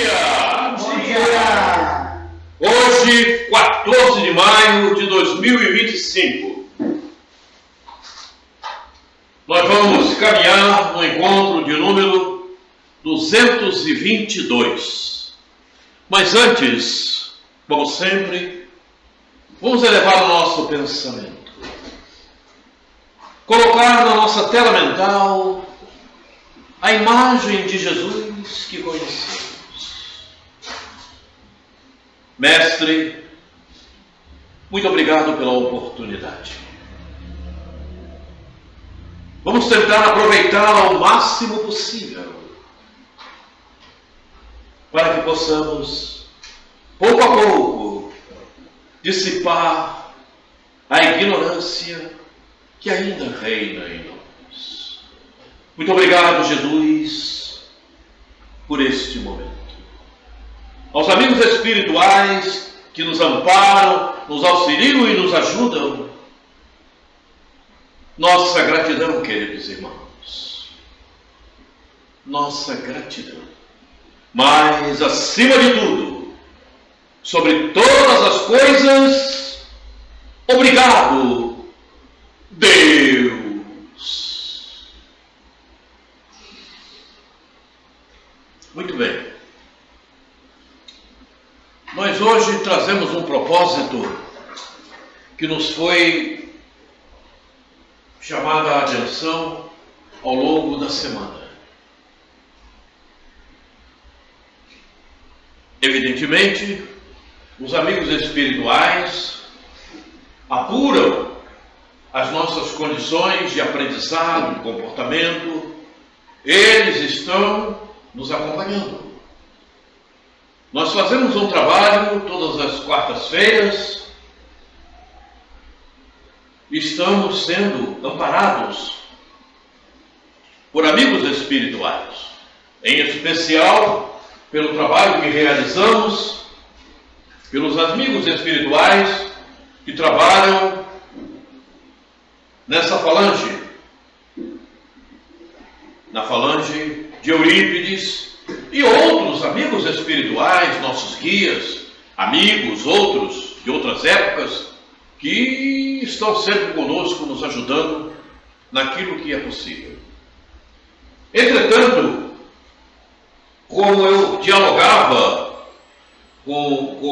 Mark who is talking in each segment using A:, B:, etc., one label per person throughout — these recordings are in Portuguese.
A: dia!
B: Bom dia!
A: Hoje, 14 de maio de 2025, nós vamos caminhar no encontro de número 222. Mas antes, como sempre, vamos elevar o nosso pensamento. Colocar na nossa tela mental a imagem de Jesus que conhecemos. Mestre, muito obrigado pela oportunidade. Vamos tentar aproveitá-la ao máximo possível, para que possamos, pouco a pouco, dissipar a ignorância que ainda reina em nós. Muito obrigado, Jesus, por este momento. Aos amigos espirituais que nos amparam, nos auxiliam e nos ajudam, nossa gratidão, queridos irmãos. Nossa gratidão. Mas, acima de tudo, sobre todas as coisas, obrigado, Deus. Muito bem. Nós hoje trazemos um propósito que nos foi chamada a atenção ao longo da semana. Evidentemente, os amigos espirituais apuram as nossas condições de aprendizado, de comportamento. Eles estão nos acompanhando. Nós fazemos um trabalho todas as quartas-feiras. Estamos sendo amparados por amigos espirituais, em especial pelo trabalho que realizamos, pelos amigos espirituais que trabalham nessa falange, na falange de Eurípides, e outros amigos espirituais, nossos guias, amigos, outros de outras épocas, que estão sempre conosco, nos ajudando naquilo que é possível. Entretanto, como eu dialogava com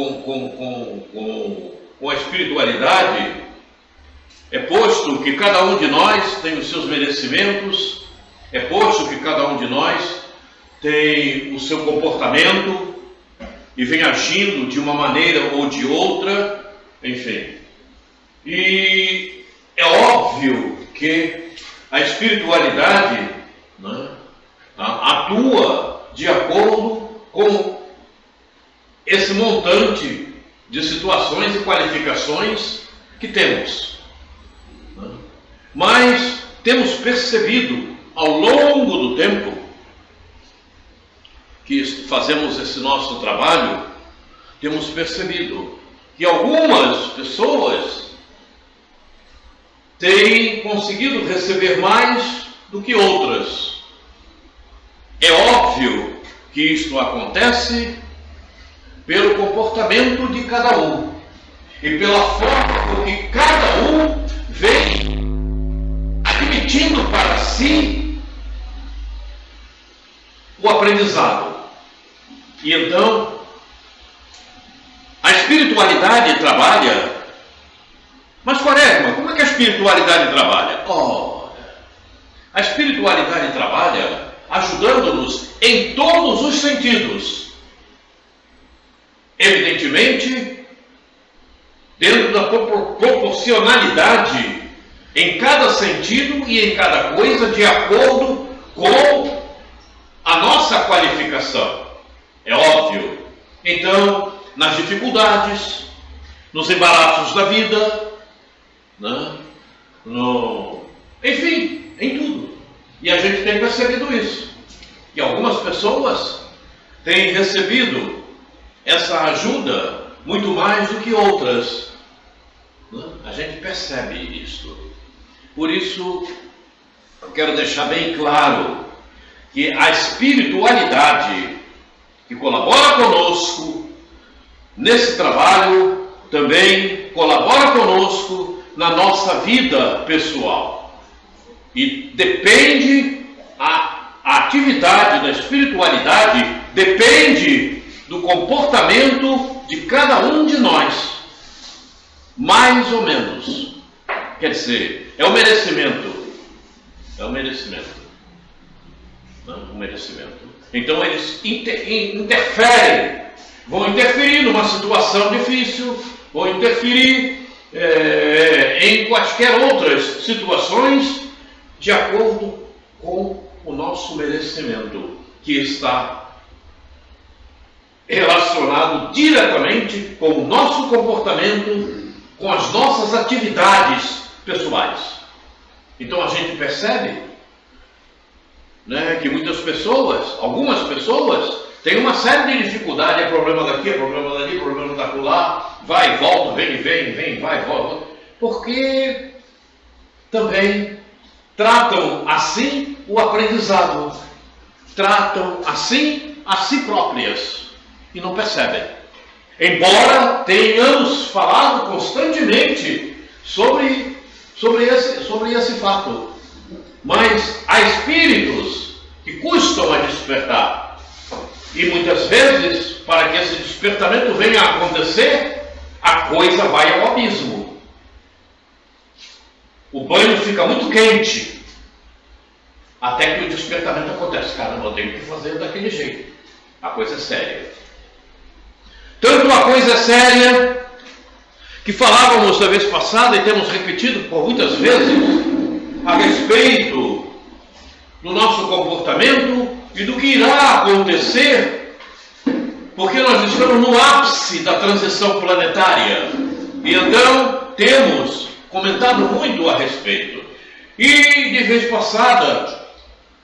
A: a espiritualidade, é posto que cada um de nós tem os seus merecimentos, é posto que cada um de nós tem o seu comportamento e vem agindo de uma maneira ou de outra, enfim. E é óbvio que a espiritualidade, né, atua de acordo com esse montante de situações e qualificações que temos. Né? Mas temos percebido ao longo do tempo que fazemos esse nosso trabalho, temos percebido que algumas pessoas têm conseguido receber mais do que outras. É óbvio que isto acontece pelo comportamento de cada um e pela forma com que cada um vem admitindo para si o aprendizado. E então, a espiritualidade trabalha. Mas, Quaresma, como é que a espiritualidade trabalha? Ora, a espiritualidade trabalha ajudando-nos em todos os sentidos. Evidentemente, dentro da proporcionalidade em cada sentido e em cada coisa, de acordo com a nossa qualificação. É óbvio. Então, nas dificuldades, nos embaraços da vida, né? Enfim, em tudo. E a gente tem percebido isso. E algumas pessoas têm recebido essa ajuda muito mais do que outras. Né? A gente percebe isso. Por isso, eu quero deixar bem claro que a espiritualidade que colabora conosco nesse trabalho, também colabora conosco na nossa vida pessoal. E depende, a atividade da espiritualidade depende do comportamento de cada um de nós, mais ou menos. Quer dizer, é o merecimento. É o merecimento. Não, o merecimento. Então eles interferem, vão interferir numa situação difícil, vão interferir em quaisquer outras situações, de acordo com o nosso merecimento, que está relacionado diretamente com o nosso comportamento, com as nossas atividades pessoais. Então a gente percebe, né, que muitas pessoas, algumas pessoas, têm uma série de dificuldades, é problema daqui, é problema dali, problema da lá, vai e volta, vem, vai e volta, porque também tratam assim o aprendizado, tratam assim a si próprias e não percebem. Embora tenhamos falado constantemente sobre esse fato, mas há espíritos que custam a despertar. E muitas vezes, para que esse despertamento venha a acontecer, a coisa vai ao abismo. O banho fica muito quente, até que o despertamento acontece. Caramba, eu tenho que fazer daquele jeito. A coisa é séria. Tanto a coisa é séria, que falávamos da vez passada e temos repetido por muitas vezes, a respeito do nosso comportamento e do que irá acontecer, porque nós estamos no ápice da transição planetária. E então temos comentado muito a respeito. E de vez passada,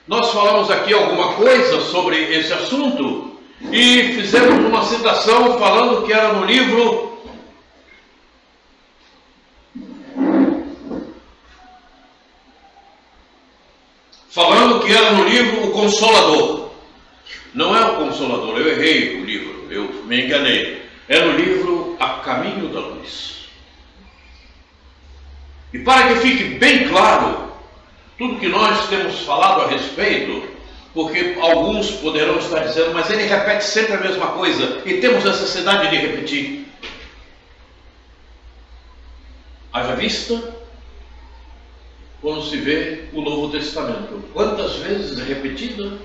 A: nós falamos aqui alguma coisa sobre esse assunto e fizemos uma citação falando que era no livro O Consolador. Não é o Consolador, eu errei o livro, eu me enganei. É no livro A Caminho da Luz. E para que fique bem claro tudo que nós temos falado a respeito, porque alguns poderão estar dizendo, mas ele repete sempre a mesma coisa e temos necessidade de repetir. Haja vista quando se vê o Novo Testamento. Quantas vezes é repetido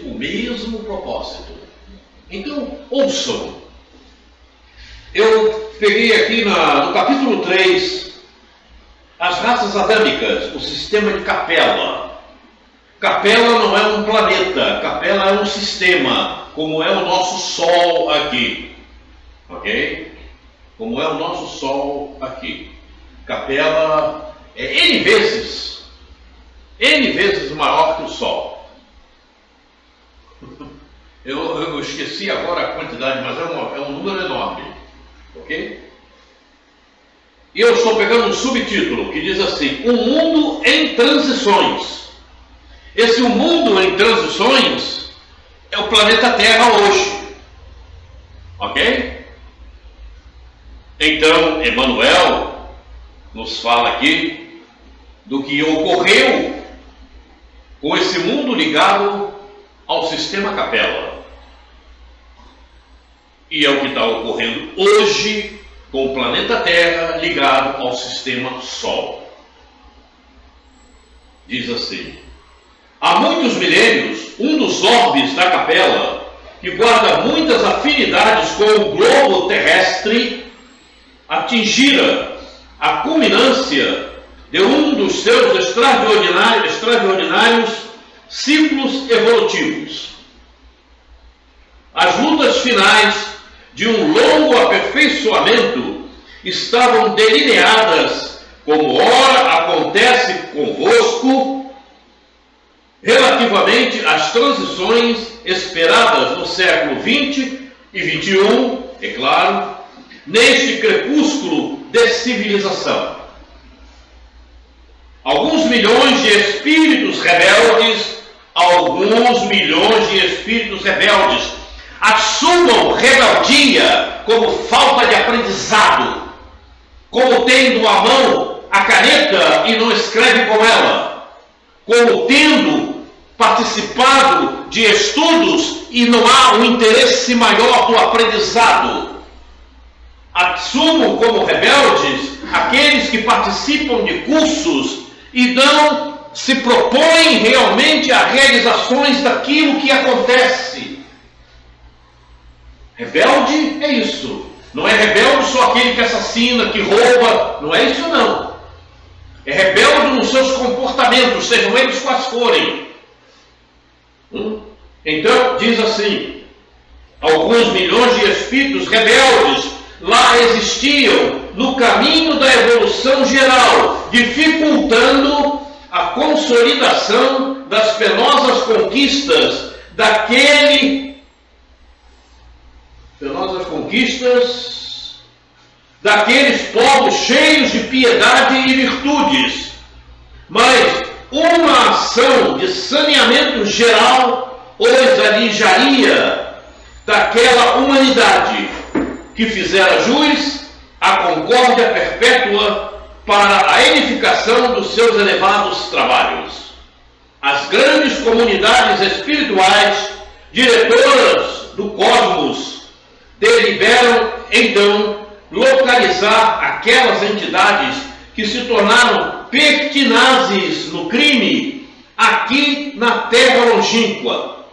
A: o mesmo propósito. Então, ouçam. Eu peguei aqui no capítulo 3, as raças adâmicas, o sistema de Capela. Capela não é um planeta, Capela é um sistema, como é o nosso Sol aqui. Ok? Como é o nosso Sol aqui. Capela é N vezes maior que o Sol. Eu esqueci agora a quantidade, mas é um número enorme. Ok? E eu estou pegando um subtítulo que diz assim: um mundo em transições. Esse mundo em transições é o planeta Terra hoje. Ok? Então, Emmanuel nos fala aqui do que ocorreu com esse mundo ligado ao sistema Capela. E é o que está ocorrendo hoje com o planeta Terra ligado ao sistema Sol. Diz assim: há muitos milênios, um dos orbes da Capela, que guarda muitas afinidades com o globo terrestre, atingira a culminância de um dos seus extraordinários ciclos evolutivos. As lutas finais de um longo aperfeiçoamento estavam delineadas, como ora acontece convosco, relativamente às transições esperadas no século XX e XXI, é claro, neste crepúsculo de civilização. Alguns milhões de espíritos rebeldes assumam rebeldia como falta de aprendizado, como tendo à mão a caneta e não escreve com ela, como tendo participado de estudos e não há um interesse maior do aprendizado. Assumam como rebeldes aqueles que participam de cursos e não se propõem realmente a realizações daquilo que acontece. Rebelde é isso. Não é rebelde só aquele que assassina, que rouba. Não é isso não. É rebelde nos seus comportamentos, sejam eles quais forem. Então, diz assim, alguns milhões de espíritos rebeldes lá existiam no caminho da evolução geral, dificultando a consolidação das penosas conquistas daqueles povos cheios de piedade e virtudes. Mas uma ação de saneamento geral os alijaria daquela humanidade que fizera jus à concórdia perpétua para a edificação dos seus elevados trabalhos. As grandes comunidades espirituais, diretoras do cosmos, deliberam então localizar aquelas entidades que se tornaram pertinazes no crime aqui na terra longínqua,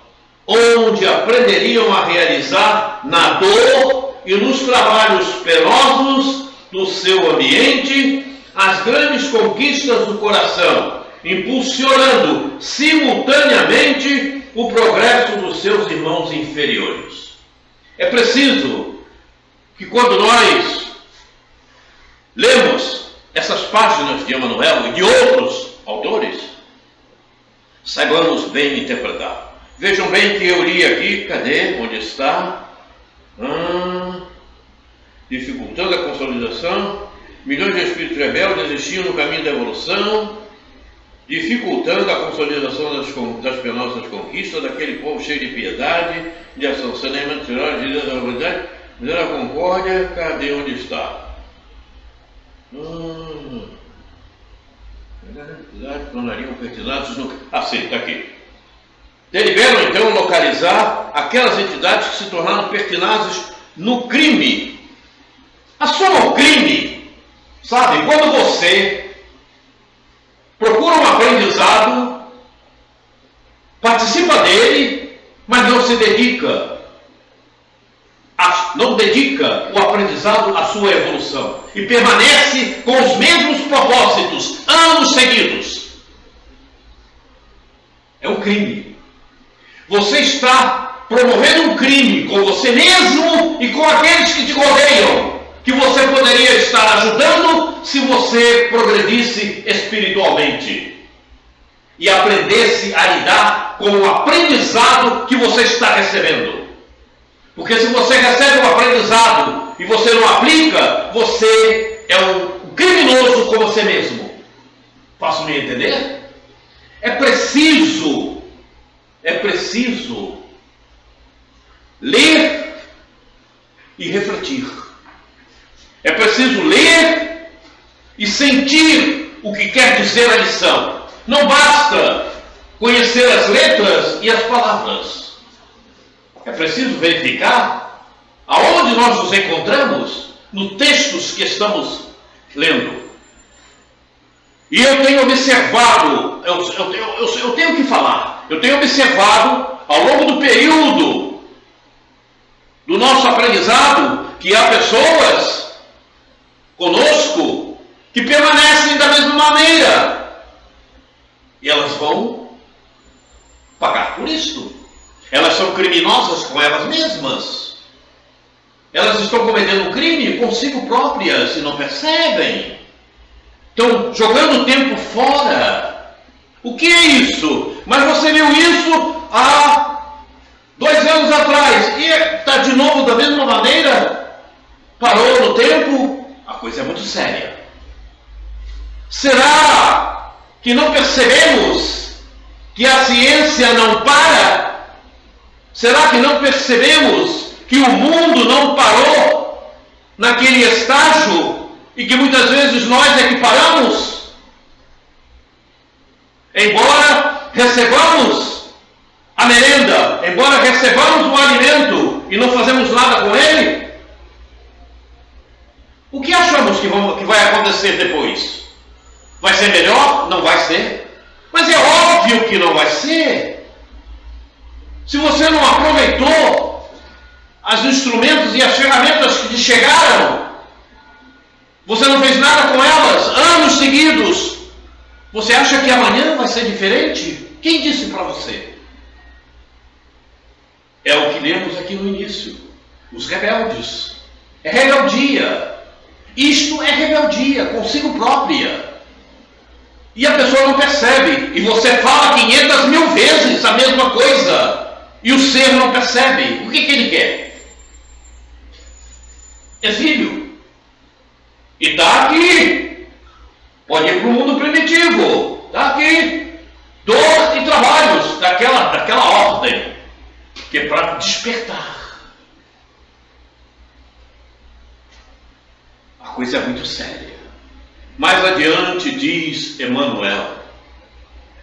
A: onde aprenderiam a realizar na dor e nos trabalhos penosos do seu ambiente as grandes conquistas do coração, impulsionando simultaneamente o progresso dos seus irmãos inferiores. É preciso que quando nós lemos essas páginas de Emmanuel e de outros autores, saibamos bem interpretar. Vejam bem que eu li aqui, cadê? Onde está? Dificultando a consolidação. Milhões de espíritos rebeldes existiam no caminho da evolução, dificultando a consolidação das penosas conquistas daquele povo cheio de piedade, de ação, saneamento geral, de verdade, a concórdia. Cadê? Onde está? Tornariam pertinazes no... sim, está aqui. Deliberam então localizar aquelas entidades que se tornaram pertinazes no crime. Assumam o crime. Sabe, quando você procura um aprendizado, participa dele, mas não se dedica, não dedica o aprendizado à sua evolução e permanece com os mesmos propósitos, anos seguidos. É um crime. Você está promovendo um crime com você mesmo e com aqueles que te rodeiam, que você poderia estar ajudando se você progredisse espiritualmente e aprendesse a lidar com o aprendizado que você está recebendo. Porque se você recebe um aprendizado e você não aplica, você é um criminoso com você mesmo. Faço-me entender? É preciso ler e refletir. É preciso ler e sentir o que quer dizer a lição. Não basta conhecer as letras e as palavras. É preciso verificar aonde nós nos encontramos nos textos que estamos lendo. E eu tenho observado, eu tenho que falar, eu tenho observado ao longo do período do nosso aprendizado que há pessoas conosco que permanecem da mesma maneira. E elas vão pagar por isso. Elas são criminosas com elas mesmas. Elas estão cometendo um crime consigo próprias e não percebem. Estão jogando o tempo fora. O que é isso? Mas você viu isso há 2 anos atrás e está de novo da mesma maneira? Parou no tempo? A coisa é muito séria. Será que não percebemos que a ciência não para? Será que não percebemos que o mundo não parou naquele estágio e que muitas vezes nós é que paramos? Embora recebamos a merenda, embora recebamos o alimento e não fazemos nada com ele, o que achamos que vai acontecer depois? Vai ser melhor? Não vai ser. Mas é óbvio que não vai ser. Se você não aproveitou os instrumentos e as ferramentas que te chegaram, você não fez nada com elas, anos seguidos, você acha que amanhã vai ser diferente? Quem disse para você? É o que lemos aqui no início. Os rebeldes. É rebeldia. Isto é rebeldia consigo própria. E a pessoa não percebe. E você fala 500.000 vezes a mesma coisa. E o ser não percebe. O que ele quer? Exílio. E está aqui. Pode ir para o mundo primitivo. Está aqui. Dor e trabalhos daquela ordem. Que é para despertar. A coisa é muito séria. Mais adiante diz Emmanuel: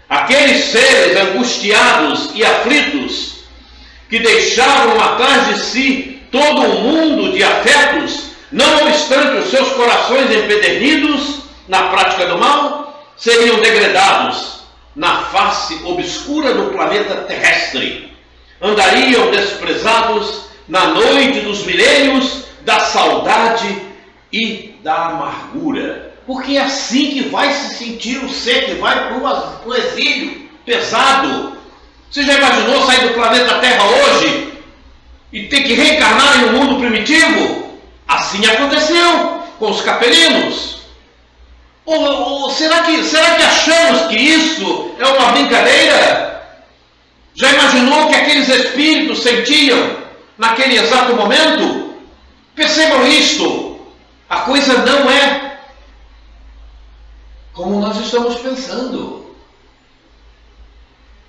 A: aqueles seres angustiados e aflitos que deixaram atrás de si todo um mundo de afetos, não obstante os seus corações empedernidos na prática do mal, seriam degradados na face obscura do planeta terrestre. Andariam desprezados na noite dos milênios da saudade e da amargura. Porque é assim que vai se sentir o ser que vai para o exílio pesado. Você já imaginou sair do planeta Terra hoje e ter que reencarnar em um mundo primitivo? Assim aconteceu com os capelinos. Ou será que achamos que isso é uma brincadeira? Já imaginou que aqueles espíritos sentiam naquele exato momento? Percebam isto. A coisa não é como nós estamos pensando.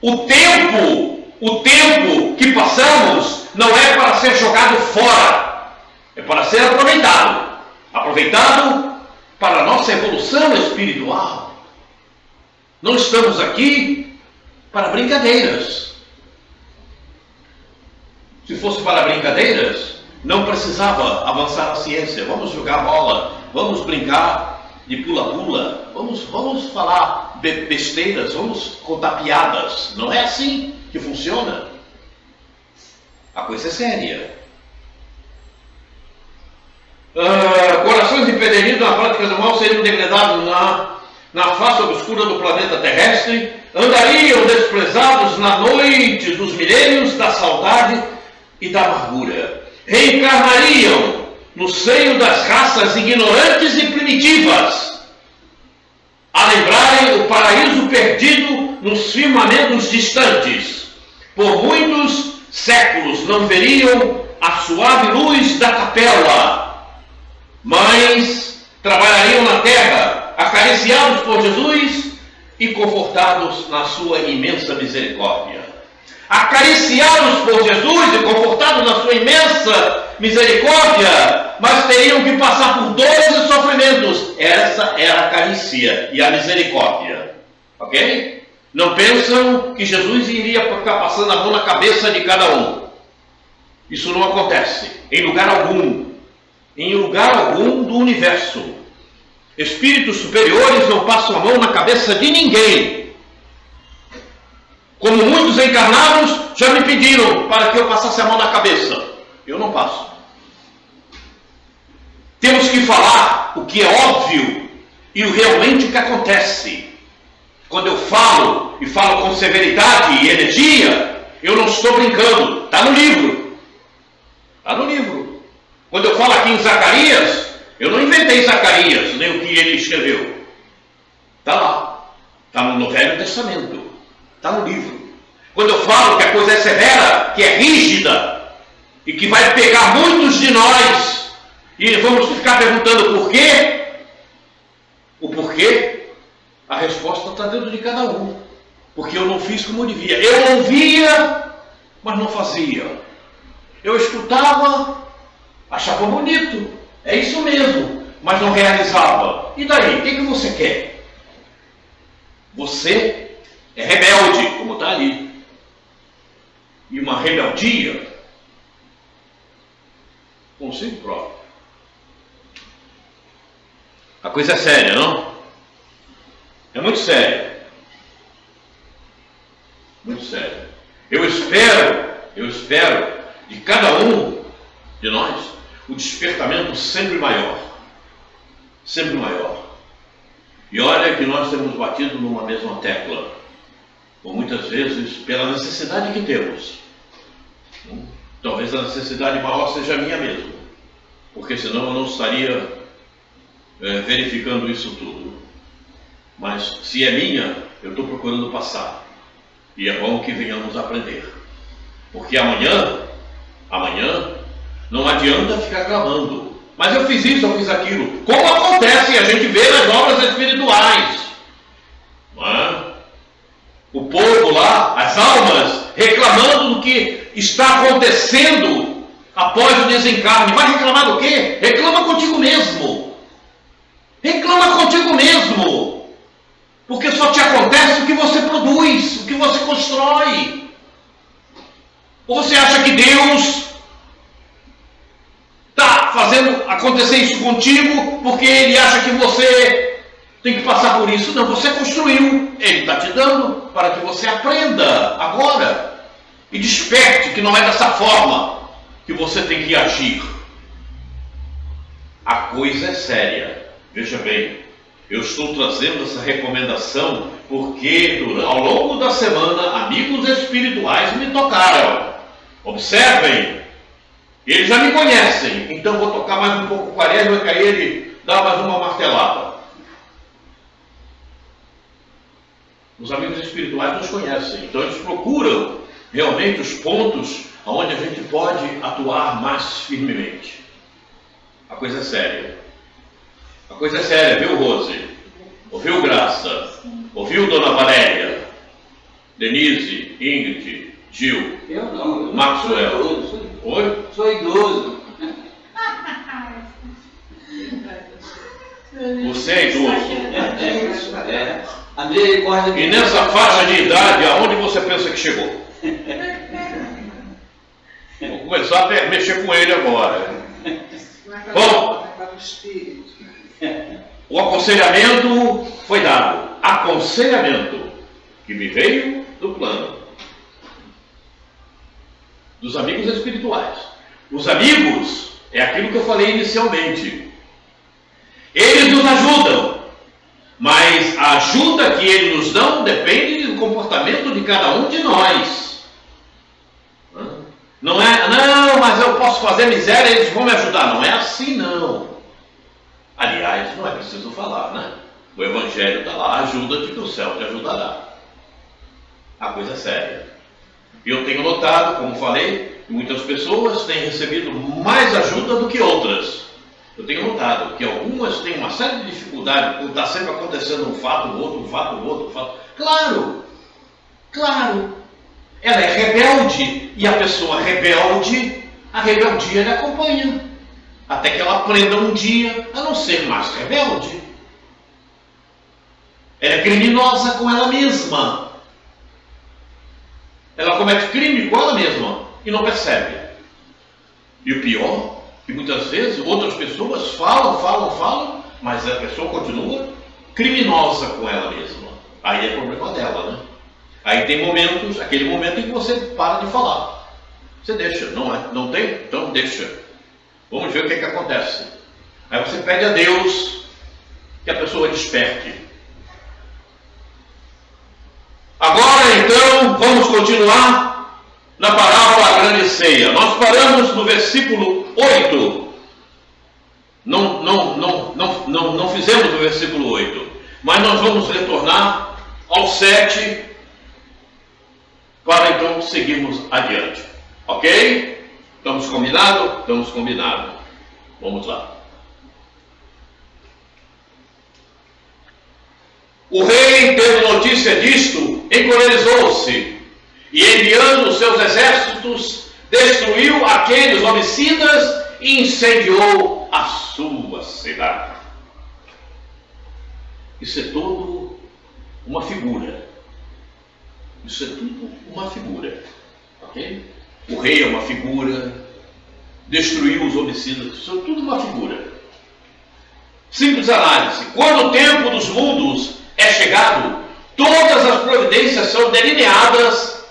A: O tempo que passamos não é para ser jogado fora. É para ser aproveitado. Aproveitado para a nossa evolução espiritual. Não estamos aqui para brincadeiras. Se fosse para brincadeiras, não precisava avançar a ciência. Vamos jogar bola, vamos brincar de pula-pula, vamos falar besteiras, vamos contar piadas. Não é assim que funciona. A coisa é séria. Corações empedernidos na prática do mal seriam degradados na face obscura do planeta terrestre, andariam desprezados na noite dos milênios da saudade e da amargura. Reencarnariam no seio das raças ignorantes e primitivas, a lembrarem o paraíso perdido nos firmamentos distantes. Por muitos séculos não veriam a suave luz da capela, mas trabalhariam na terra, acariciados por Jesus e confortados na sua imensa misericórdia. Acariciados por Jesus e confortados na sua imensa misericórdia, mas teriam que passar por dores e sofrimentos. Essa era a carícia e a misericórdia. Ok? Não pensam que Jesus iria ficar passando a mão na cabeça de cada um. Isso não acontece em lugar algum. Em lugar algum do universo. Espíritos superiores não passam a mão na cabeça de ninguém. Como muitos encarnados já me pediram para que eu passasse a mão na cabeça. Eu não passo. Temos que falar o que é óbvio e realmente o que acontece. Quando eu falo, e falo com severidade e energia, eu não estou brincando. Está no livro. Está no livro. Quando eu falo aqui em Zacarias, eu não inventei Zacarias, nem o que ele escreveu. Está lá. Está no Velho Testamento. Está no livro. Quando eu falo que a coisa é severa, que é rígida, e que vai pegar muitos de nós, e vamos ficar perguntando por quê? O porquê? A resposta está dentro de cada um. Porque eu não fiz como eu devia. Eu ouvia mas não fazia. Eu escutava, achava bonito, é isso mesmo, mas não realizava. E daí, o que você quer? Você é rebelde, como está ali. E uma rebeldia consigo próprio. A coisa é séria, não? É muito séria. Muito séria. Eu espero de cada um de nós o despertamento sempre maior. Sempre maior. E olha que nós temos batido numa mesma tecla. Ou muitas vezes pela necessidade que temos. Talvez a necessidade maior seja a minha mesmo. Porque senão eu não estaria verificando isso tudo. Mas se é minha, eu estou procurando passar. E é bom que venhamos aprender. Porque amanhã, não adianta ficar clamando. Mas eu fiz isso, eu fiz aquilo. Como acontece e a gente vê nas obras espirituais. Não é? O povo lá, as almas, reclamando do que está acontecendo após o desencarne. Vai reclamar do quê? Reclama contigo mesmo. Reclama contigo mesmo. Porque só te acontece o que você produz, o que você constrói. Ou você acha que Deus está fazendo acontecer isso contigo porque Ele acha que você tem que passar por isso? Não, você construiu. Ele está te dando para que você aprenda agora e desperte que não é dessa forma que você tem que agir. A coisa é séria. Veja bem, eu estou trazendo essa recomendação porque ao longo da semana amigos espirituais me tocaram. Observem, eles já me conhecem, então vou tocar mais um pouco com a Quaresma, que aí ele dá mais uma martelada. Os amigos espirituais nos conhecem, então eles procuram realmente os pontos onde a gente pode atuar mais firmemente. A coisa é séria. A coisa é séria, viu, Rose? Ouviu, Graça? Ouviu, Dona Valéria? Denise, Ingrid, Gil?
B: Eu não.
A: Maxwell?
B: Sou idoso.
A: Oi?
B: Sou idoso.
A: Você é idoso.
B: A misericórdia de
A: E nessa faixa de idade, aonde você pensa que chegou? Vou começar a mexer com ele agora. Bom, o aconselhamento foi dado. Aconselhamento que me veio do plano dos amigos espirituais. Os amigos é aquilo que eu falei inicialmente. Eles nos ajudam, mas a ajuda que eles nos dão depende do comportamento de cada um de nós. Não é, não, mas eu posso fazer miséria, eles vão me ajudar. Não é assim, não. Aliás, não é preciso falar, né? O Evangelho está lá, ajuda-te que o céu te ajudará. A coisa é séria. E eu tenho notado, como falei, que muitas pessoas têm recebido mais ajuda do que outras. Eu tenho notado que algumas têm uma série de dificuldades, por estar sempre acontecendo um fato, outro, um fato, outro, um fato. Claro, claro. Ela é rebelde, e a pessoa rebelde, a rebeldia lhe acompanha. Até que ela aprenda um dia a não ser mais rebelde. Ela é criminosa com ela mesma. Ela comete crime com ela mesma e não percebe. E o pior, que muitas vezes outras pessoas falam, mas a pessoa continua criminosa com ela mesma. Aí é problema dela, né? Aí tem momentos, aquele momento em que você para de falar. Você deixa, não tem? Então deixa. Vamos ver o que é que acontece. Aí você pede a Deus que a pessoa desperte. Agora então, vamos continuar na parábola da grande ceia. Nós paramos no versículo 8. Não fizemos o versículo 8. Mas nós vamos retornar ao 7 para então seguirmos adiante. Ok? Estamos combinados? Estamos combinados. Vamos lá. O rei, tendo notícia disto, encolerizou-se e enviando os seus exércitos, destruiu aqueles homicidas e incendiou a sua cidade. Isso é tudo uma figura. Isso é tudo uma figura. Ok? O rei é uma figura, destruiu os homicidas, isso é tudo uma figura. Simples análise. Quando o tempo dos mundos é chegado, todas as providências são delineadas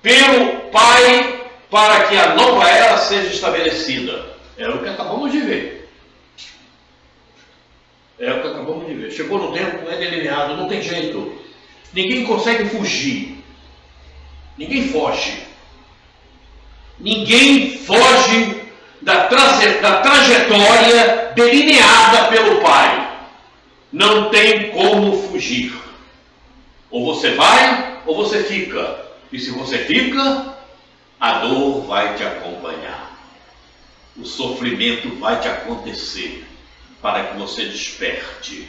A: pelo Pai para que a nova era seja estabelecida. É o que acabamos de ver. É o que acabamos de ver. Chegou no tempo, é delineado, não tem jeito. Ninguém consegue fugir. Ninguém foge. Ninguém foge da trajetória delineada pelo Pai. Não tem como fugir. Ou você vai, ou você fica. E se você fica, a dor vai te acompanhar. O sofrimento vai te acontecer para que você desperte.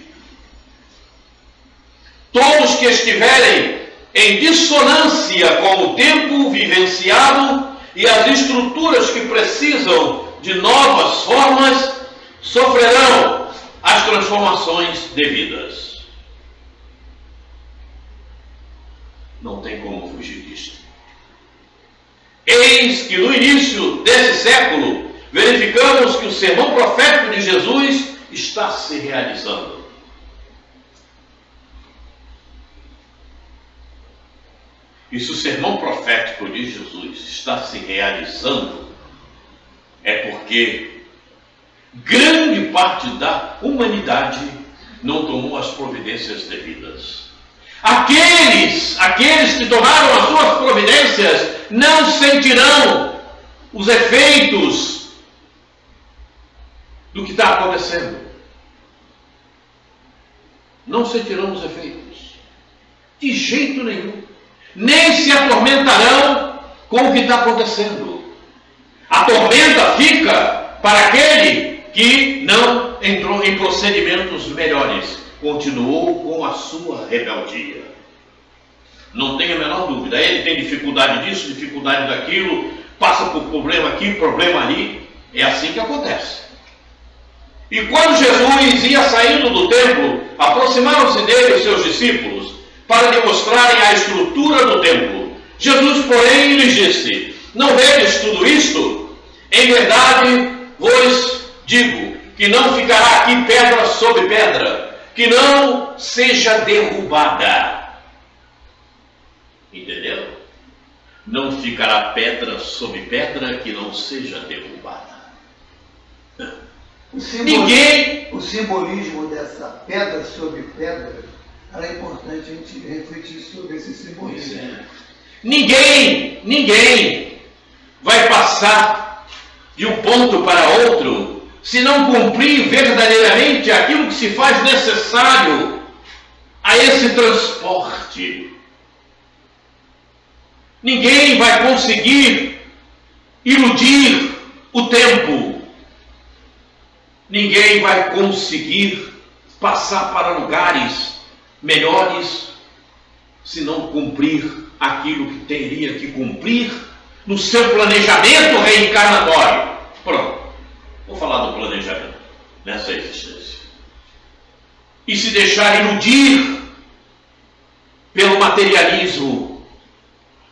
A: Todos que estiverem em dissonância com o tempo vivenciado e as estruturas que precisam de novas formas, sofrerão as transformações devidas. Não tem como fugir disto. Eis que no início desse século, verificamos que o sermão profético de Jesus está se realizando. E se o sermão profético de Jesus está se realizando, é porque grande parte da humanidade não tomou as providências devidas. Aqueles que tomaram as suas providências não sentirão os efeitos do que está acontecendo. Não sentirão os efeitos. De jeito nenhum. Nem se atormentarão com o que está acontecendo. A tormenta fica para aquele que não entrou em procedimentos melhores. Continuou com a sua rebeldia. Não tenha a menor dúvida. Ele tem dificuldade disso, dificuldade daquilo, passa por problema aqui, problema ali. É assim que acontece. E quando Jesus ia saindo do templo, aproximaram-se dele os seus discípulos para lhe mostrarem a estrutura do templo. Jesus, porém, lhes disse: não vedes tudo isto? Em verdade vos digo que não ficará aqui pedra sobre pedra, que não seja derrubada. Entendeu? Não ficará pedra sobre pedra que não seja derrubada.
C: O simbolismo dessa pedra sobre pedra, era importante a gente refletir sobre esse simbolismo.
A: É. Ninguém vai passar de um ponto para outro se não cumprir verdadeiramente aquilo que se faz necessário a esse transporte. Ninguém vai conseguir iludir o tempo. Ninguém vai conseguir passar para lugares melhores se não cumprir aquilo que teria que cumprir no seu planejamento reencarnatório. Pronto, vou falar do planejamento nessa existência. E se deixar iludir pelo materialismo,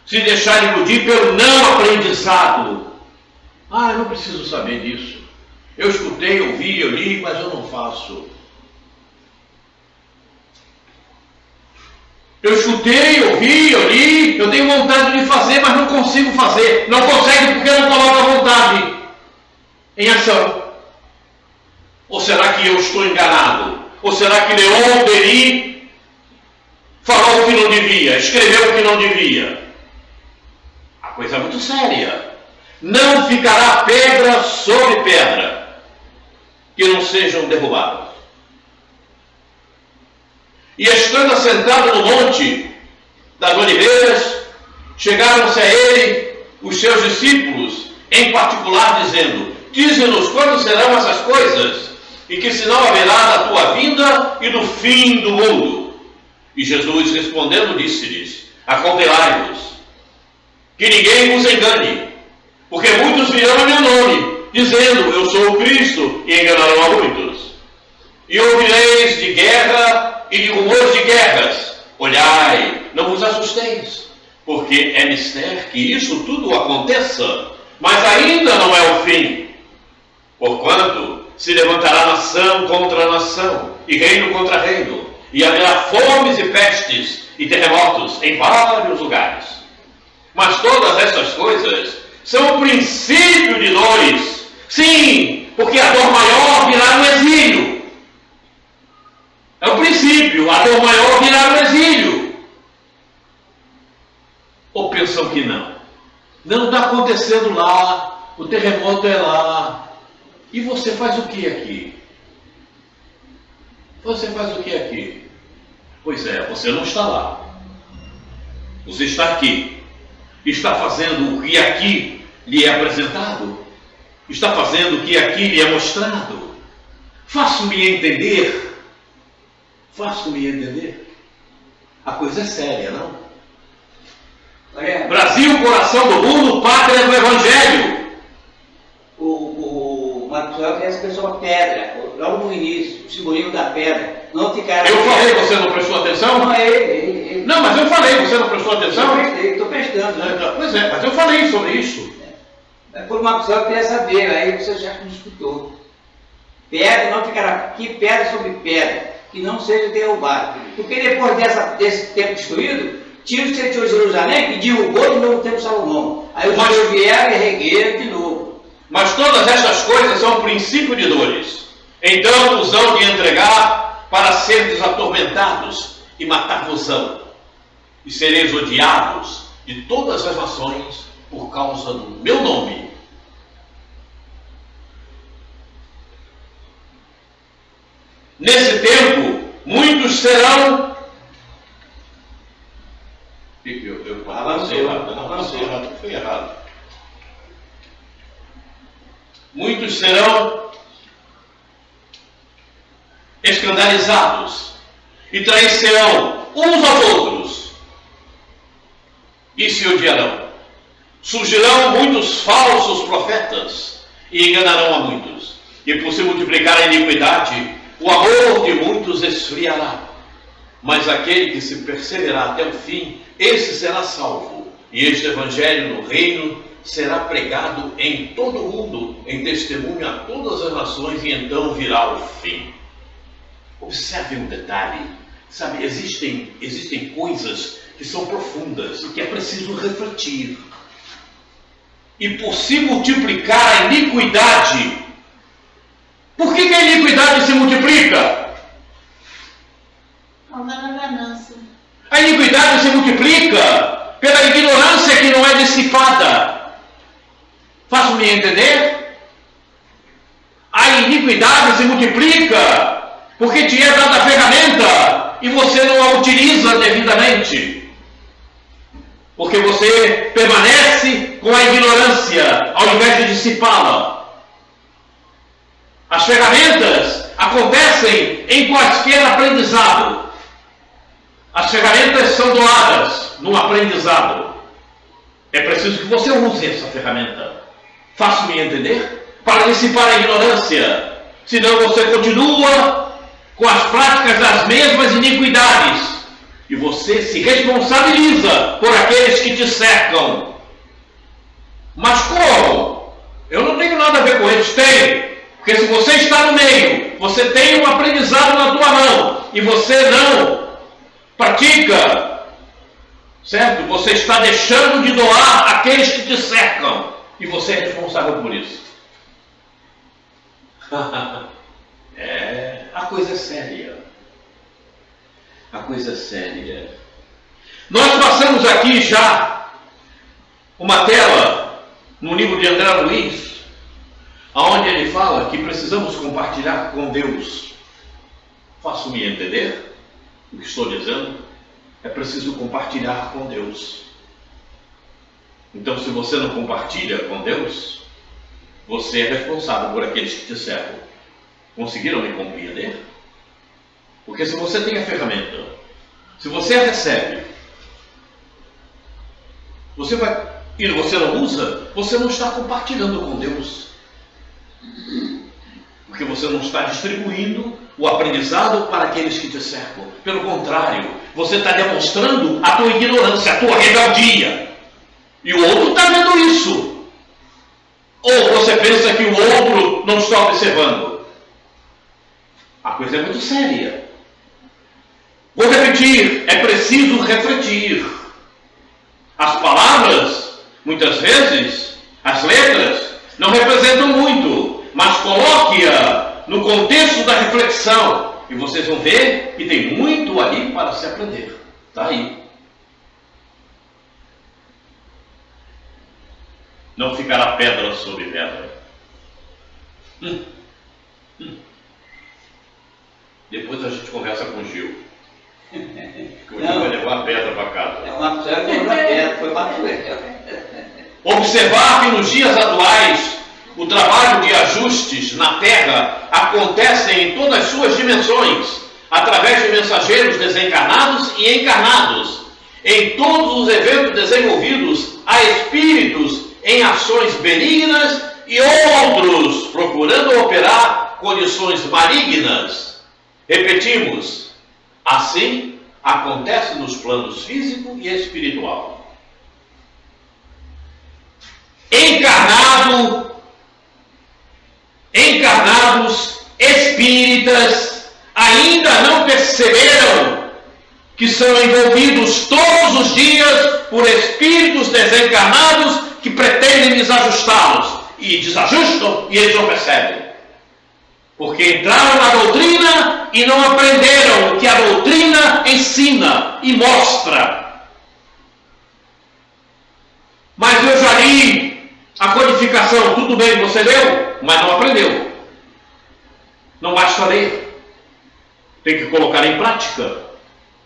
A: se deixar iludir pelo não aprendizado. Eu não preciso saber disso. Eu escutei, ouvi, eu li, mas eu não faço. Eu escutei, ouvi, eu li, eu tenho vontade de fazer, mas não consigo fazer. Não consegue porque não coloca vontade em ação. Ou será que eu estou enganado? Ou será que Leon Denis falou o que não devia, escreveu o que não devia? A coisa é muito séria. Não ficará pedra sobre pedra que não sejam derrubadas. E estando assentado no monte das oliveiras, chegaram-se a ele os seus discípulos, em particular, dizendo: dize-nos quando serão essas coisas, e que sinal haverá da tua vinda e do fim do mundo. E Jesus respondendo disse-lhes: acautelai-vos que ninguém vos engane, porque muitos virão a meu nome, dizendo, eu sou o Cristo, e enganarão a muitos. E ouvireis de guerra e de rumores de guerras. Olhai, não vos assusteis, porque é mister que isso tudo aconteça, mas ainda não é o fim. Porquanto se levantará nação contra nação, e reino contra reino, e haverá fomes e pestes e terremotos em vários lugares. Mas todas essas coisas são o princípio de dores. Sim, porque a dor maior virá no exílio. É o princípio, a dor maior virá no exílio. Ou pensam que não? Não está acontecendo lá, o terremoto é lá. E você faz o que aqui? Você faz o que aqui? Pois é, você não está lá. Você está aqui. Está fazendo o que aqui lhe é apresentado. Está fazendo o que aqui lhe é mostrado. Faço-me entender. Faço-me entender. A coisa é séria, não? Brasil, coração do mundo, pátria do Evangelho.
B: O Maxwell quer essa pessoa pedra, logo no início, o simbolismo da pedra. Não ficar.
A: Eu falei, você não prestou atenção?
B: Não, ele.
A: Não, mas eu falei, você não prestou atenção?
B: Estou prestando. Né?
A: Pois é, mas eu falei sobre isso.
B: Por Maxwell queria saber, aí você já me escutou. Pedra não ficará aqui, pedra sobre pedra, que não seja derrubada. Porque depois desse tempo destruído, Tiro sentiu Jerusalém e derrubou de novo o templo de Salomão. Aí os judeus vieram e regueram de novo.
A: Mas todas essas coisas são o princípio de dores. Então os hão de entregar para seres atormentados e matar-vos-ão. E sereis odiados de todas as nações por causa do meu nome. Nesse tempo, muitos serão... Eu avancei errado, foi errado. Muitos serão escandalizados e trair-se-ão uns aos outros e se odiarão. Surgirão muitos falsos profetas e enganarão a muitos. E por se multiplicar a iniquidade, o amor de muitos esfriará. Mas aquele que se perseverar até o fim, esse será salvo. E este evangelho no reino será pregado em todo o mundo, em testemunho a todas as nações, e então virá o fim. Observe um detalhe. Sabe, existem coisas que são profundas e que é preciso refletir. E por se multiplicar a iniquidade, por que a iniquidade se multiplica? A iniquidade se multiplica pela ignorância que não é dissipada. Faço-me entender? A iniquidade se multiplica porque te é dada a ferramenta e você não a utiliza devidamente. Porque você permanece com a ignorância ao invés de dissipá-la. As ferramentas acontecem em quaisquer aprendizado. As ferramentas são doadas no aprendizado. É preciso que você use essa ferramenta. Faço-me entender? Para dissipar a ignorância. Senão você continua com as práticas das mesmas iniquidades. E você se responsabiliza por aqueles que te cercam. Mas como? Eu não tenho nada a ver com eles. Tem. Porque se você está no meio, você tem um aprendizado na tua mão. E você não pratica, certo? Você está deixando de doar aqueles que te cercam. E você é responsável por isso. A coisa é séria. A coisa é séria. Nós passamos aqui já uma tela no livro de André Luiz, onde ele fala que precisamos compartilhar com Deus. Faço-me entender? O que estou dizendo é preciso compartilhar com Deus. Então, se você não compartilha com Deus, você é responsável por aqueles que te cercam. Conseguiram me compreender? Porque se você tem a ferramenta, se você a recebe, você vai e você não usa, você não está compartilhando com Deus. Porque você não está distribuindo o aprendizado para aqueles que te cercam. Pelo contrário, você está demonstrando a tua ignorância, a tua rebeldia. E o outro está vendo isso. Ou você pensa que o outro não está observando. A coisa é muito séria. Vou repetir, é preciso refletir. As palavras, muitas vezes, as letras, não representam muito, mas coloque-a no contexto da reflexão e vocês vão ver que tem muito ali para se aprender. Está aí. Não ficará pedra sobre pedra. Depois a gente conversa com o Gil. Que o Gil vai levar a pedra para casa.
B: É uma pessoa que levou a pedra, foi uma
A: Observar que nos dias atuais o trabalho de ajustes na Terra acontece em todas as suas dimensões, através de mensageiros desencarnados e encarnados. Em todos os eventos desenvolvidos, há espíritos em ações benignas e outros procurando operar condições malignas. Repetimos, assim acontece nos planos físico e espiritual. Encarnados, espíritas, ainda não perceberam que são envolvidos todos os dias por espíritos desencarnados que pretendem desajustá-los. E desajustam e eles não percebem. Porque entraram na doutrina e não aprenderam o que a doutrina ensina e mostra. Mas eu já li a codificação, tudo bem, você leu, mas não aprendeu. Não basta ler. Tem que colocar em prática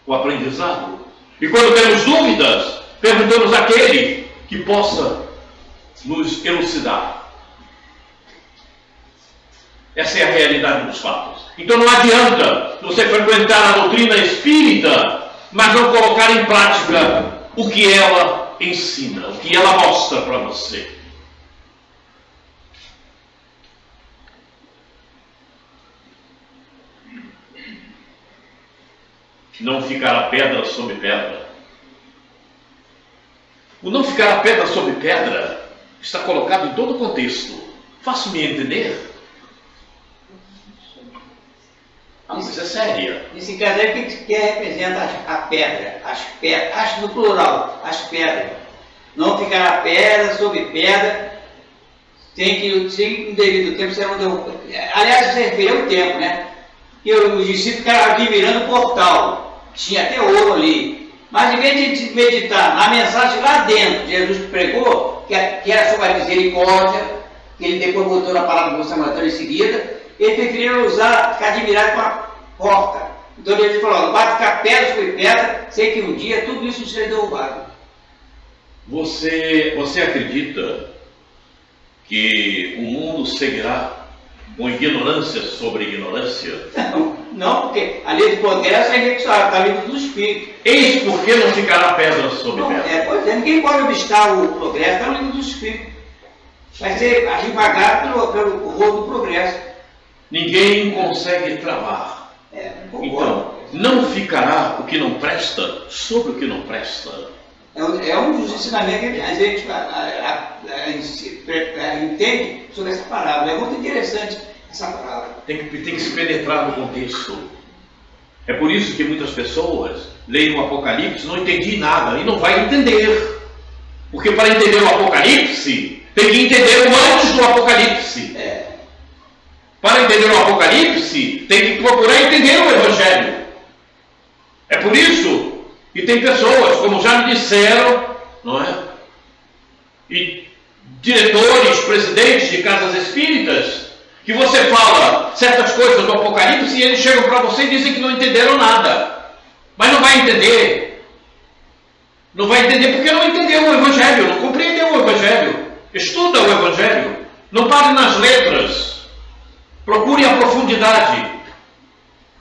A: o aprendizado. E quando temos dúvidas, perguntamos àquele que possa nos elucidar. Essa é a realidade dos fatos. Então não adianta você frequentar a doutrina espírita, mas não colocar em prática o que ela ensina, o que ela mostra para você. Não ficará pedra sobre pedra. O não ficará pedra sobre pedra está colocado em todo o contexto. Faço-me entender? A coisa é séria.
B: Nesse caso aí, o que representa a pedra? As pedras, no plural, as pedras. Não ficará pedra sobre pedra, tem que no devido tempo serão derrubados. Aliás, se refere ao tempo, né? E os discípulos ficaram admirando o portal. Tinha até ouro ali. Mas em vez de meditar na mensagem lá dentro, Jesus pregou, que era sobre a misericórdia, que ele depois botou na palavra do Samaritano em seguida, ele preferiu ficar admirado com a porta. Então ele falou, não vai ficar pedra sobre pedra, sei que um dia tudo isso será derrubado.
A: Você acredita que o mundo seguirá com ignorância sobre ignorância?
B: Não, porque a lei do progresso é inexorável, está livre do Espírito.
A: Eis porque não ficará pedra sobre pedra.
B: Pois é, ninguém pode obstar o progresso, está no livro do Espírito. Vai ser arremagado pelo rolo do progresso.
A: Ninguém consegue travar. Então, não ficará o que não presta sobre o que não presta.
B: É um dos ensinamentos que a gente entende sobre essa palavra. É muito interessante essa palavra.
A: Tem que se penetrar no contexto. É por isso que muitas pessoas leem o Apocalipse, não entendem nada e não vai entender. Porque para entender o Apocalipse, tem que entender o antes do Apocalipse. Para entender o Apocalipse, tem que procurar entender o Evangelho. É por isso que tem pessoas, como já me disseram, não é? E diretores, presidentes de casas espíritas, que você fala certas coisas do Apocalipse e eles chegam para você e dizem que não entenderam nada. Mas não vai entender. Não vai entender porque não entendeu o Evangelho, não compreendeu o Evangelho. Estuda o Evangelho. Não pare nas letras. Procure a profundidade.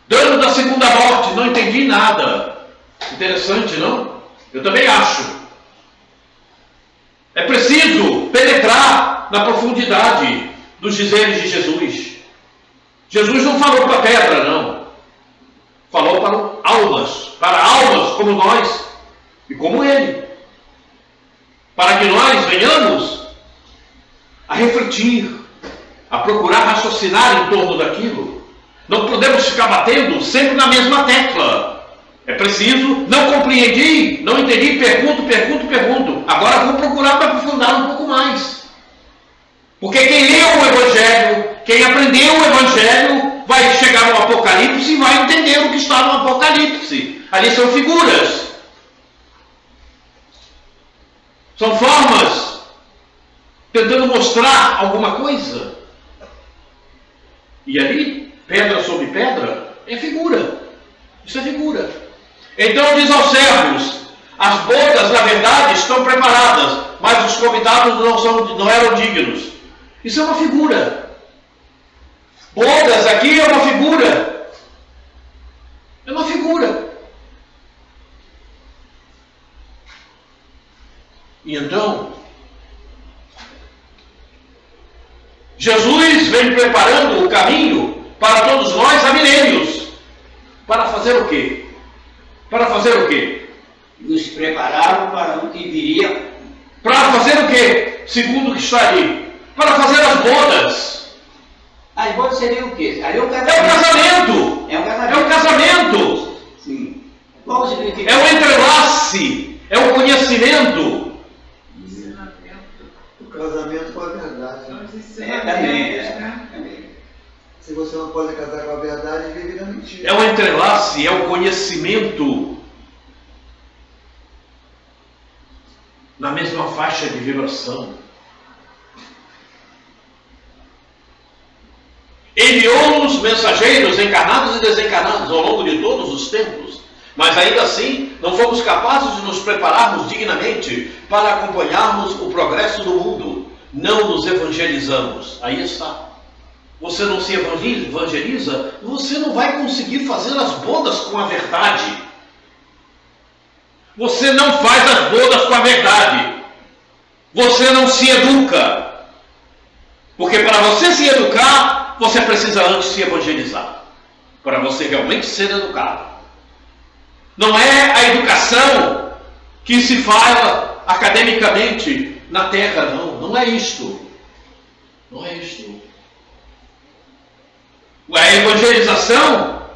A: Dano da segunda morte, não entendi nada. Interessante, não? Eu também acho. É preciso penetrar na profundidade dos dizeres de Jesus. Jesus não falou para pedra, não. Falou para almas como nós e como ele. Para que nós venhamos a refletir, a procurar raciocinar em torno daquilo. Não podemos ficar batendo sempre na mesma tecla. É preciso, não compreendi, não entendi, pergunto. Agora vou procurar para aprofundar um pouco mais. Porque quem leu o Evangelho, quem aprendeu o Evangelho, vai chegar no Apocalipse e vai entender o que está no Apocalipse. Ali são figuras. São formas tentando mostrar alguma coisa. E ali, pedra sobre pedra, é figura. Isso é figura. Então diz aos servos: as bodas, na verdade, estão preparadas, mas os convidados não eram dignos. Isso é uma figura. Bodas aqui é uma figura. É uma figura. E então, Jesus vem preparando o caminho para todos nós há milênios. Para fazer o quê? Para fazer o quê?
B: Nos prepararam para o que viria.
A: Para fazer o quê? Segundo o que está ali. Para fazer as bodas.
B: As bodas seriam o quê? Ali é um
A: casamento.
B: É um casamento.
A: É um casamento.
B: Sim. Qual o significado?
A: É um entrelace. É um conhecimento.
C: O casamento com a verdade.
B: Também.
C: Se você não pode casar com a verdade, vive na mentira.
A: É um entrelace, é o conhecimento. Na mesma faixa de vibração. Enviou-nos mensageiros encarnados e desencarnados ao longo de todos os tempos, mas ainda assim não fomos capazes de nos prepararmos dignamente para acompanharmos o progresso do mundo. Não nos evangelizamos. Aí está. Você não se evangeliza, você não vai conseguir fazer as bodas com a verdade. Você não faz as bodas com a verdade. Você não se educa. Porque para você se educar, você precisa antes se evangelizar. Para você realmente ser educado. Não é a educação que se fala academicamente na Terra, não. Não é isto. Não é isto. A evangelização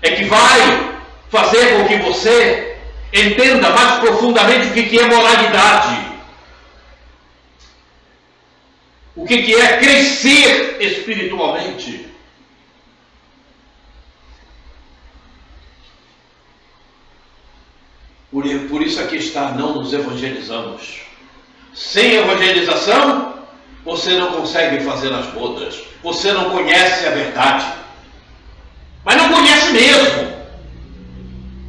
A: é que vai fazer com que você entenda mais profundamente o que é moralidade. O que é crescer espiritualmente. Por isso aqui está, não nos evangelizamos. Sem evangelização, você não consegue fazer as bodas. Você não conhece a verdade. Mas não conhece mesmo.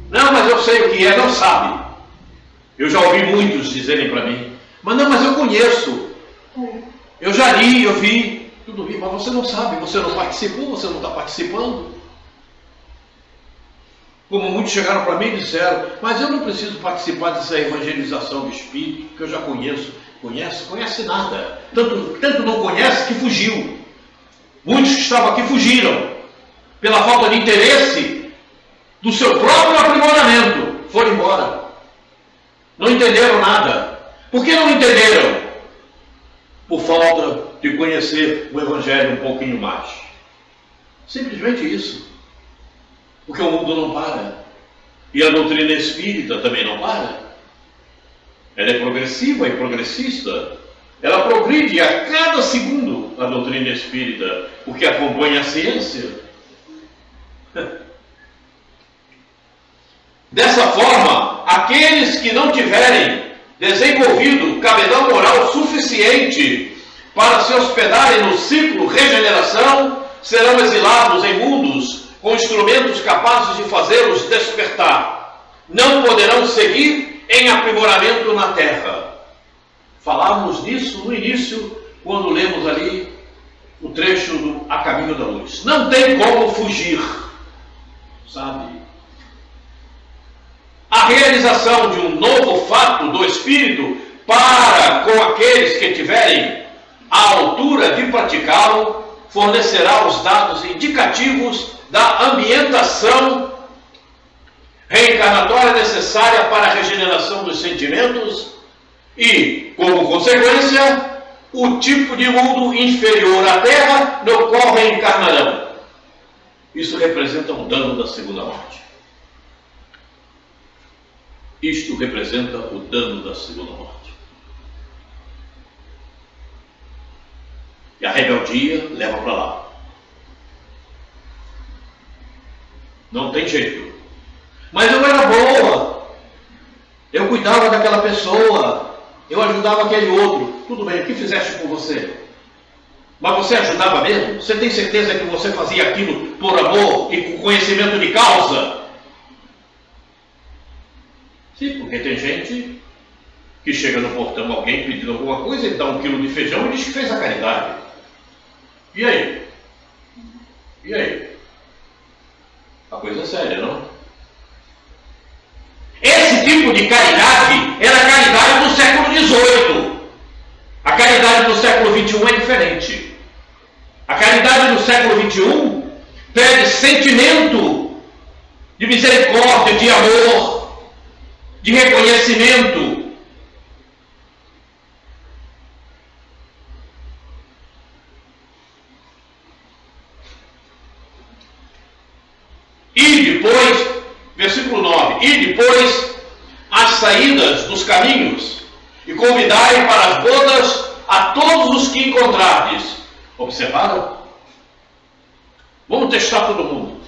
A: Não, mas eu sei o que é, não sabe. Eu já ouvi muitos dizerem para mim: mas não, mas eu conheço. Eu já li, eu vi. Tudo vi, mas você não sabe, você não participou, você não está participando. Como muitos chegaram para mim e disseram: mas eu não preciso participar dessa evangelização do Espírito, que eu já conheço. Conhece nada. Tanto não conhece que fugiu. Muitos que estavam aqui fugiram. Pela falta de interesse do seu próprio aprimoramento. Foram embora. Não entenderam nada. Por que não entenderam? Por falta de conhecer o Evangelho um pouquinho mais. Simplesmente isso. Porque o mundo não para. E a doutrina espírita também não para. Ela é progressiva e progressista. Ela progride a cada segundo a doutrina espírita, porque acompanha a ciência. Dessa forma, aqueles que não tiverem desenvolvido cabedal moral suficiente para se hospedarem no ciclo regeneração, serão exilados em mundos com instrumentos capazes de fazê-los despertar. Não poderão seguir em aprimoramento na Terra. Falávamos disso no início, quando lemos ali o trecho do A Caminho da Luz. Não tem como fugir, sabe? A realização de um novo fato do Espírito para com aqueles que tiverem a altura de praticá-lo, fornecerá os dados indicativos da ambientação reencarnatória necessária para a regeneração dos sentimentos e, como consequência, o tipo de mundo inferior à Terra no qual reencarnarão. Isso representa um dano da segunda morte. Isto representa o dano da segunda morte. E a rebeldia leva para lá. Não tem jeito. Mas eu era boa. Eu cuidava daquela pessoa. Eu ajudava aquele outro. Tudo bem, o que fizeste por você? Mas você ajudava mesmo? Você tem certeza que você fazia aquilo por amor e com conhecimento de causa? Sim, porque tem gente que chega no portão, alguém pedindo alguma coisa, ele dá 1 quilo de feijão e diz que fez a caridade. E aí? E aí? A coisa é séria, não? Esse tipo de caridade era a caridade do século XVIII. A caridade do século XXI é diferente. A caridade do século XXI pede sentimento de misericórdia, de amor, de reconhecimento. E depois, versículo 9, e depois as saídas dos caminhos, e convidai para as bodas a todos os que encontrardes. Observaram? Vamos testar todo mundo.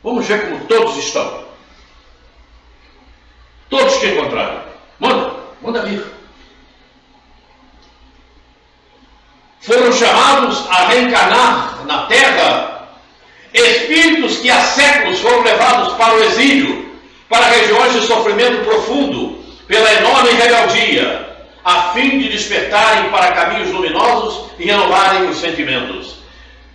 A: Vamos ver como todos estão. Todos que encontrarem. Manda vir. Foram chamados a reencarnar na Terra espíritos que há séculos foram levados para o exílio, para regiões de sofrimento profundo, pela enorme rebeldia, a fim de despertarem para caminhos luminosos e renovarem os sentimentos.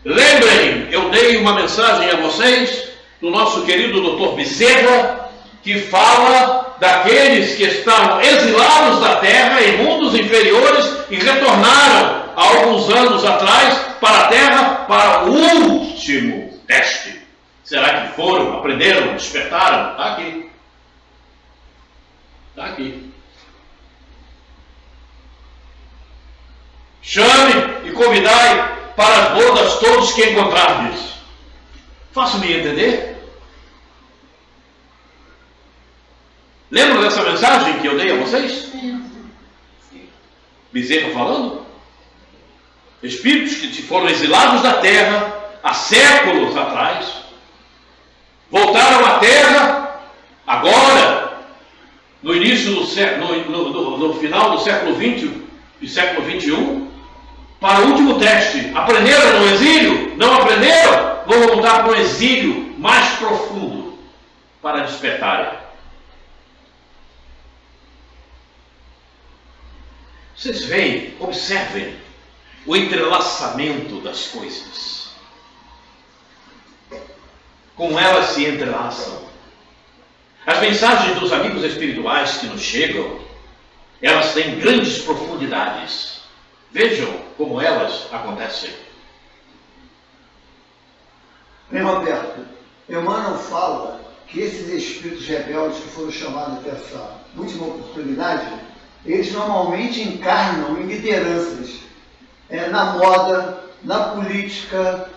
A: Lembrem, eu dei uma mensagem a vocês do nosso querido Dr. Bezerra, que fala daqueles que estavam exilados da Terra em mundos inferiores e retornaram há alguns anos atrás para a Terra para o último teste. Será que foram, aprenderam, despertaram? Está aqui. Está aqui. Chame e convidai para as bodas todos que encontrardes. Faço-me entender? Lembram dessa mensagem que eu dei a vocês? Bezerra falando? Espíritos que foram exilados da Terra há séculos atrás, voltaram à Terra agora, no início no final do século XX e século XXI, para o último teste. Aprenderam no exílio? Não aprenderam? Vão voltar para um exílio mais profundo para despertarem. Vocês veem, observem o entrelaçamento das coisas. Como elas se entrelaçam. As mensagens dos amigos espirituais que nos chegam, elas têm grandes profundidades. Vejam como elas acontecem.
C: Bem, Roberto, Emmanuel fala que esses espíritos rebeldes que foram chamados até essa última oportunidade, eles normalmente encarnam em lideranças, na moda, na política,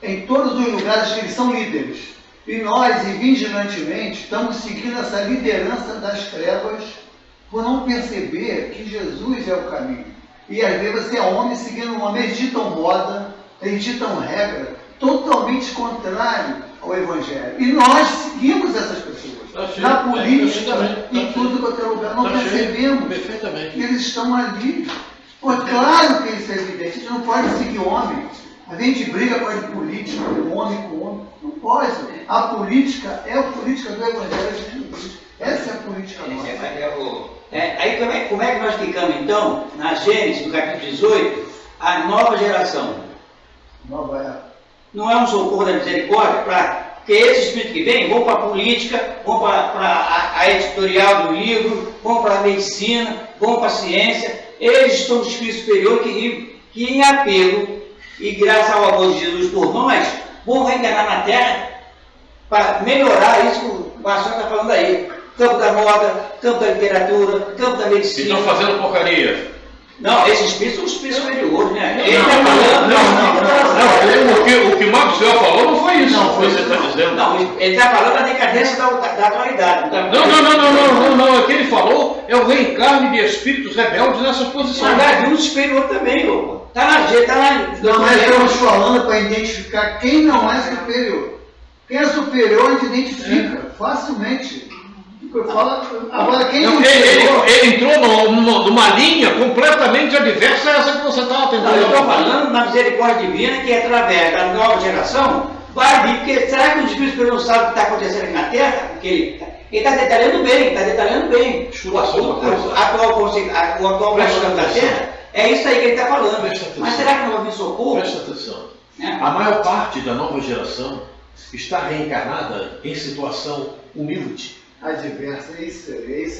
C: em todos os lugares que eles são líderes. E nós, vigilantemente, estamos seguindo essa liderança das trevas por não perceber que Jesus é o caminho. E às vezes você é homem seguindo um homem, eles ditam moda, eles ditam regra, totalmente contrário ao Evangelho. E nós seguimos essas pessoas. Na política, em tudo quanto é lugar, não percebemos que eles estão ali. Pô, claro que isso é evidente, a gente não pode seguir homem. A gente briga com a política, com homem com homem. Não pode. A política é a política do Evangelho de Jesus. Essa é a política nossa.
B: Aí como é que nós ficamos então, na Gênesis, no capítulo 18, a nova geração?
C: Nova era.
B: Não é um socorro da misericórdia para Porque esses espíritos que vêm vão para a política, vão para a editorial do livro, vão para a medicina, vão para a ciência. Eles estão do espírito superior que em apelo, e graças ao amor de Jesus por nós, vão reencarnar na Terra para melhorar isso que o pastor está falando aí. Campo da moda, campo da literatura, campo da medicina.
A: Estão fazendo porcaria.
B: Não, esses espíritos são os espíritos superiores, né? Ele
A: Não,
B: está falando.
A: o que o Marcos Senhor falou não foi isso que você está dizendo.
B: Não, ele está falando da decadência da atualidade.
A: Não. O que ele falou é o reencarne de espíritos rebeldes nessas posições.
B: Mas havia um superior também, ô. Está na
C: Nós estamos falando para identificar quem não é superior. Quem é superior a gente identifica facilmente. Agora, quem não
A: ele entrou numa linha completamente adversa a essa que você estava tentando.
B: Eu estou falando na misericórdia divina que através da nova geração vai vir, porque será que o Espírito Superior não sabe o que está acontecendo aqui na Terra? Porque ele está detalhando bem, O atual presidente da Terra é isso aí que ele está falando. Mas será que não vai vir socorro?
A: Presta atenção. A maior parte da nova geração está reencarnada em situação humilde.
C: adversa, é isso aí.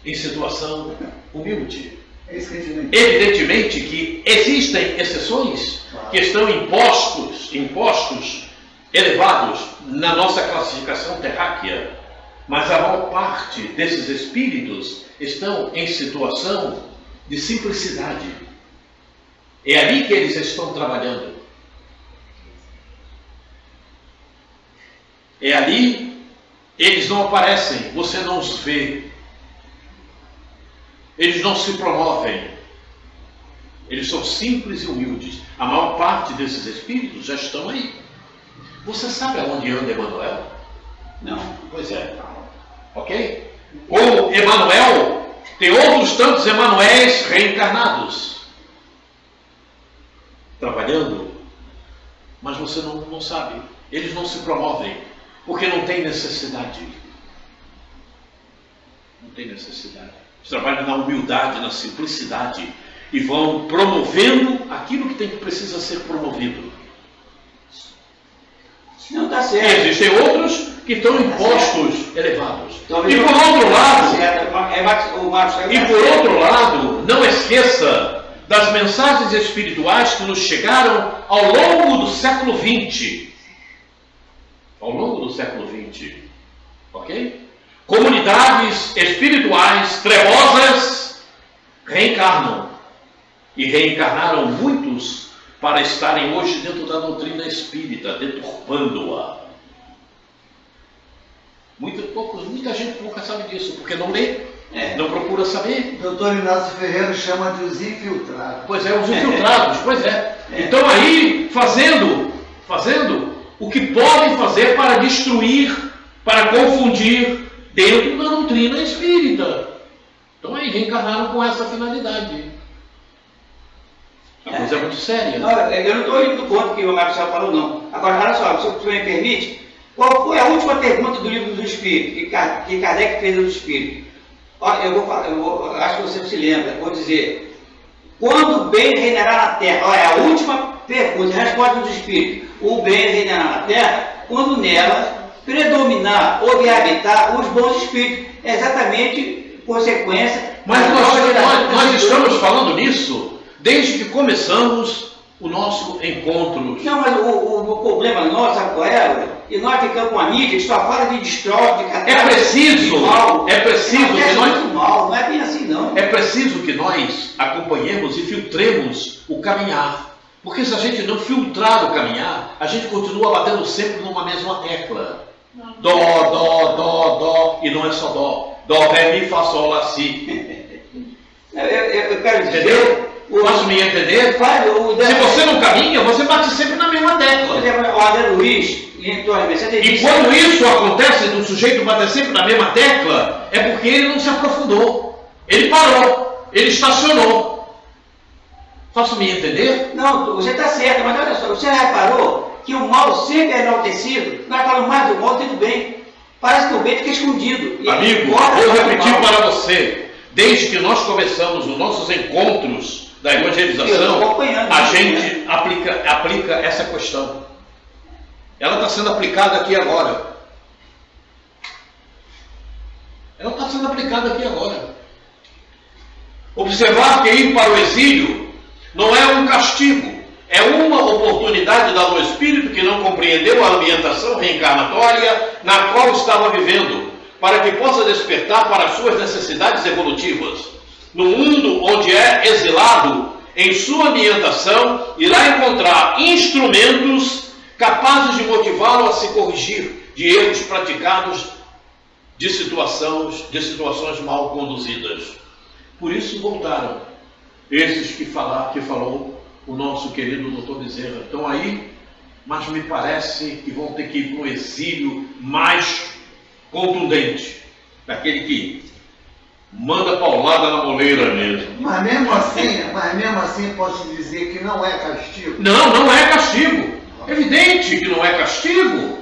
A: Em situação humilde.
C: É isso que a gente não entende.
A: Evidentemente que existem exceções que estão impostos elevados na nossa classificação terráquea, mas a maior parte desses espíritos estão em situação de simplicidade. É ali que eles estão trabalhando. É ali, eles não aparecem, você não os vê. Eles não se promovem. Eles são simples e humildes. A maior parte desses espíritos já estão aí. Você sabe aonde anda Emanuel?
B: Não.
A: Pois é. Ok? Como Emanuel, tem outros tantos Emanuéis reencarnados. Trabalhando. Mas você não sabe. Eles não se promovem. Porque não tem necessidade. Não tem necessidade. Eles trabalham na humildade, na simplicidade. E vão promovendo aquilo que precisa ser promovido.
B: Não está certo.
A: Existem outros que estão em postos elevados. E por outro lado, não esqueça das mensagens espirituais que nos chegaram ao longo do século XX. Ao longo do século XX. Ok? Comunidades espirituais trevosas reencarnam. E reencarnaram muitos para estarem hoje dentro da doutrina espírita, deturpando-a. Muita gente nunca sabe disso, porque não lê, não procura saber.
C: O doutor Inácio Ferreira chama de os infiltrados.
A: Pois é, os infiltrados, pois é. Então aí, fazendo o que podem fazer para destruir, para confundir dentro da doutrina espírita. Então aí reencarnaram com essa finalidade. A coisa é muito séria.
B: Não, eu não estou indo do ponto que o Marcelo falou, não. Agora, olha só, se você me permite, qual foi a última pergunta do livro do Espírito, que Kardec fez do Espírito? Eu acho que você se lembra, vou dizer. Quando o bem reinará na Terra? Olha, a última pergunta, a resposta do Espírito. O bem reinará na Terra quando nela predominar ou habitar os bons espíritos. É exatamente consequência.
A: Mas nós estamos falando nisso desde que começamos o nosso encontro.
B: Não, mas o problema nosso, sabe qual é? E nós ficamos com a mídia que só fala de destrói, de catástrofe.
A: É preciso que nós...
B: Mal, não é bem assim, não.
A: É preciso que nós acompanhemos e filtremos o caminhar. Porque se a gente não filtrar o caminhar, a gente continua batendo sempre numa mesma tecla. Dó, dó, dó, dó. E não é só dó. Dó, ré, mi, fá, sol, lá, si.
B: Eu quero dizer...
A: Entendeu? Posso me entender? Se você não caminha, você bate sempre na mesma tecla.
B: O André Luiz,
A: e quando isso acontece do sujeito bater sempre na mesma tecla, é porque ele não se aprofundou. Ele parou. Ele estacionou. Posso me entender?
B: Não, você está certo, mas olha só, você reparou que o mal sempre é enaltecido? Nós falamos mais do mal, tudo bem. Parece que o bem fica escondido.
A: Amigo, vou repetir para você. Desde que nós começamos os nossos encontros da evangelização, a gente aplica essa questão. ela está sendo aplicada aqui agora. Ela está sendo aplicada aqui agora. Observar que ir para o exílio não é um castigo, é uma oportunidade dada ao espírito que não compreendeu a ambientação reencarnatória na qual estava vivendo, para que possa despertar para as suas necessidades evolutivas. No mundo onde é exilado, em sua ambientação, irá encontrar instrumentos capazes de motivá-lo a se corrigir de erros praticados, de situações mal conduzidas. Por isso voltaram esses que falou o nosso querido Dr. Bezerra. Estão aí, mas me parece que vão ter que ir para um exílio mais contundente, daquele que manda paulada na moleira mesmo.
C: Mas mesmo assim posso dizer que não é castigo?
A: Não, não é castigo. É evidente que não é castigo.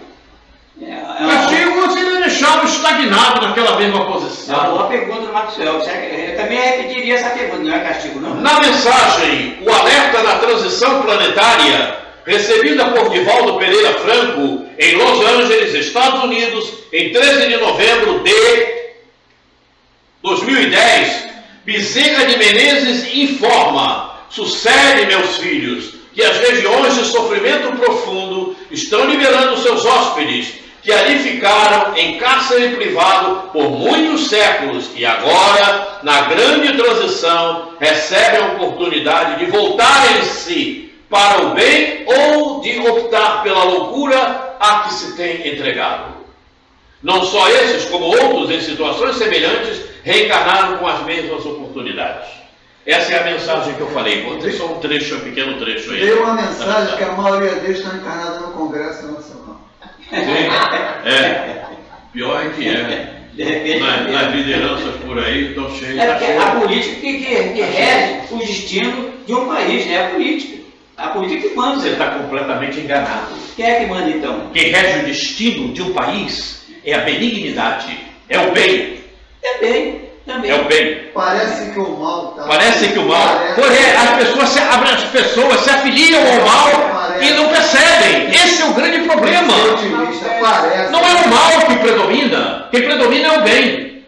A: Castigo seria deixá-lo estagnado naquela mesma posição.
B: É uma boa pergunta do Maxwell. Eu também repetiria essa pergunta, não é castigo, não?
A: Na mensagem, o alerta da transição planetária, recebida por Divaldo Pereira Franco, em Los Angeles, Estados Unidos, em 13 de novembro de 2010, Bezerra de Menezes informa: sucede, meus filhos, que as regiões de sofrimento profundo estão liberando seus hóspedes, que ali ficaram em cárcere privado por muitos séculos e agora, na grande transição, recebem a oportunidade de voltarem em si para o bem ou de optar pela loucura a que se tem entregado. Não só esses, como outros em situações semelhantes, reencarnaram com as mesmas oportunidades. Essa é a mensagem que eu falei. Vou ter só um pequeno trecho aí.
C: Deu uma mensagem que a maioria deles está encarnada no Congresso Nacional.
A: Sim, pior é que nas lideranças por aí estão cheias.
B: É porque a política que rege o destino de um país, né? A política que manda.
A: Você está completamente enganado.
B: Quem é que manda então?
A: Quem rege o destino de um país é a benignidade, é o bem.
B: Também.
A: É o bem.
C: Parece que o mal está.
A: Parece que o mal. Porém, as pessoas se afiliam ao mal e não percebem. Esse é o grande problema. Não é o mal que predomina. Quem predomina é o bem.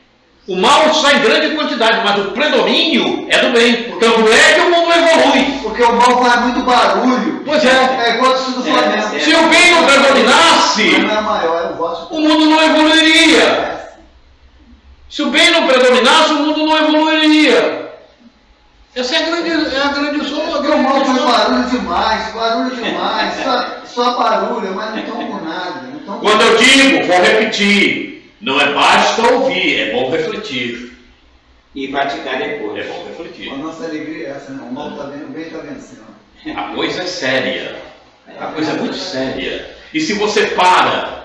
A: O mal está em grande quantidade, mas o predomínio é do bem. Tanto é que o mundo evolui.
C: Porque o mal faz muito barulho.
A: Pois é.
C: É igual isso do Flamengo.
A: Se o bem não predominasse, o mundo não evoluiria. Se o bem não predominasse, o mundo não evoluiria. Essa é a grande
C: Porque o mal faz barulho demais, só barulho, mas não estão com nada.
A: Quando eu digo, vou repetir, não é basta ouvir, é bom refletir.
B: E praticar depois.
A: É bom refletir.
C: A nossa alegria é essa, né? O mal está vendo, o bem está vencendo.
A: A coisa é séria. A coisa é muito séria. E se você para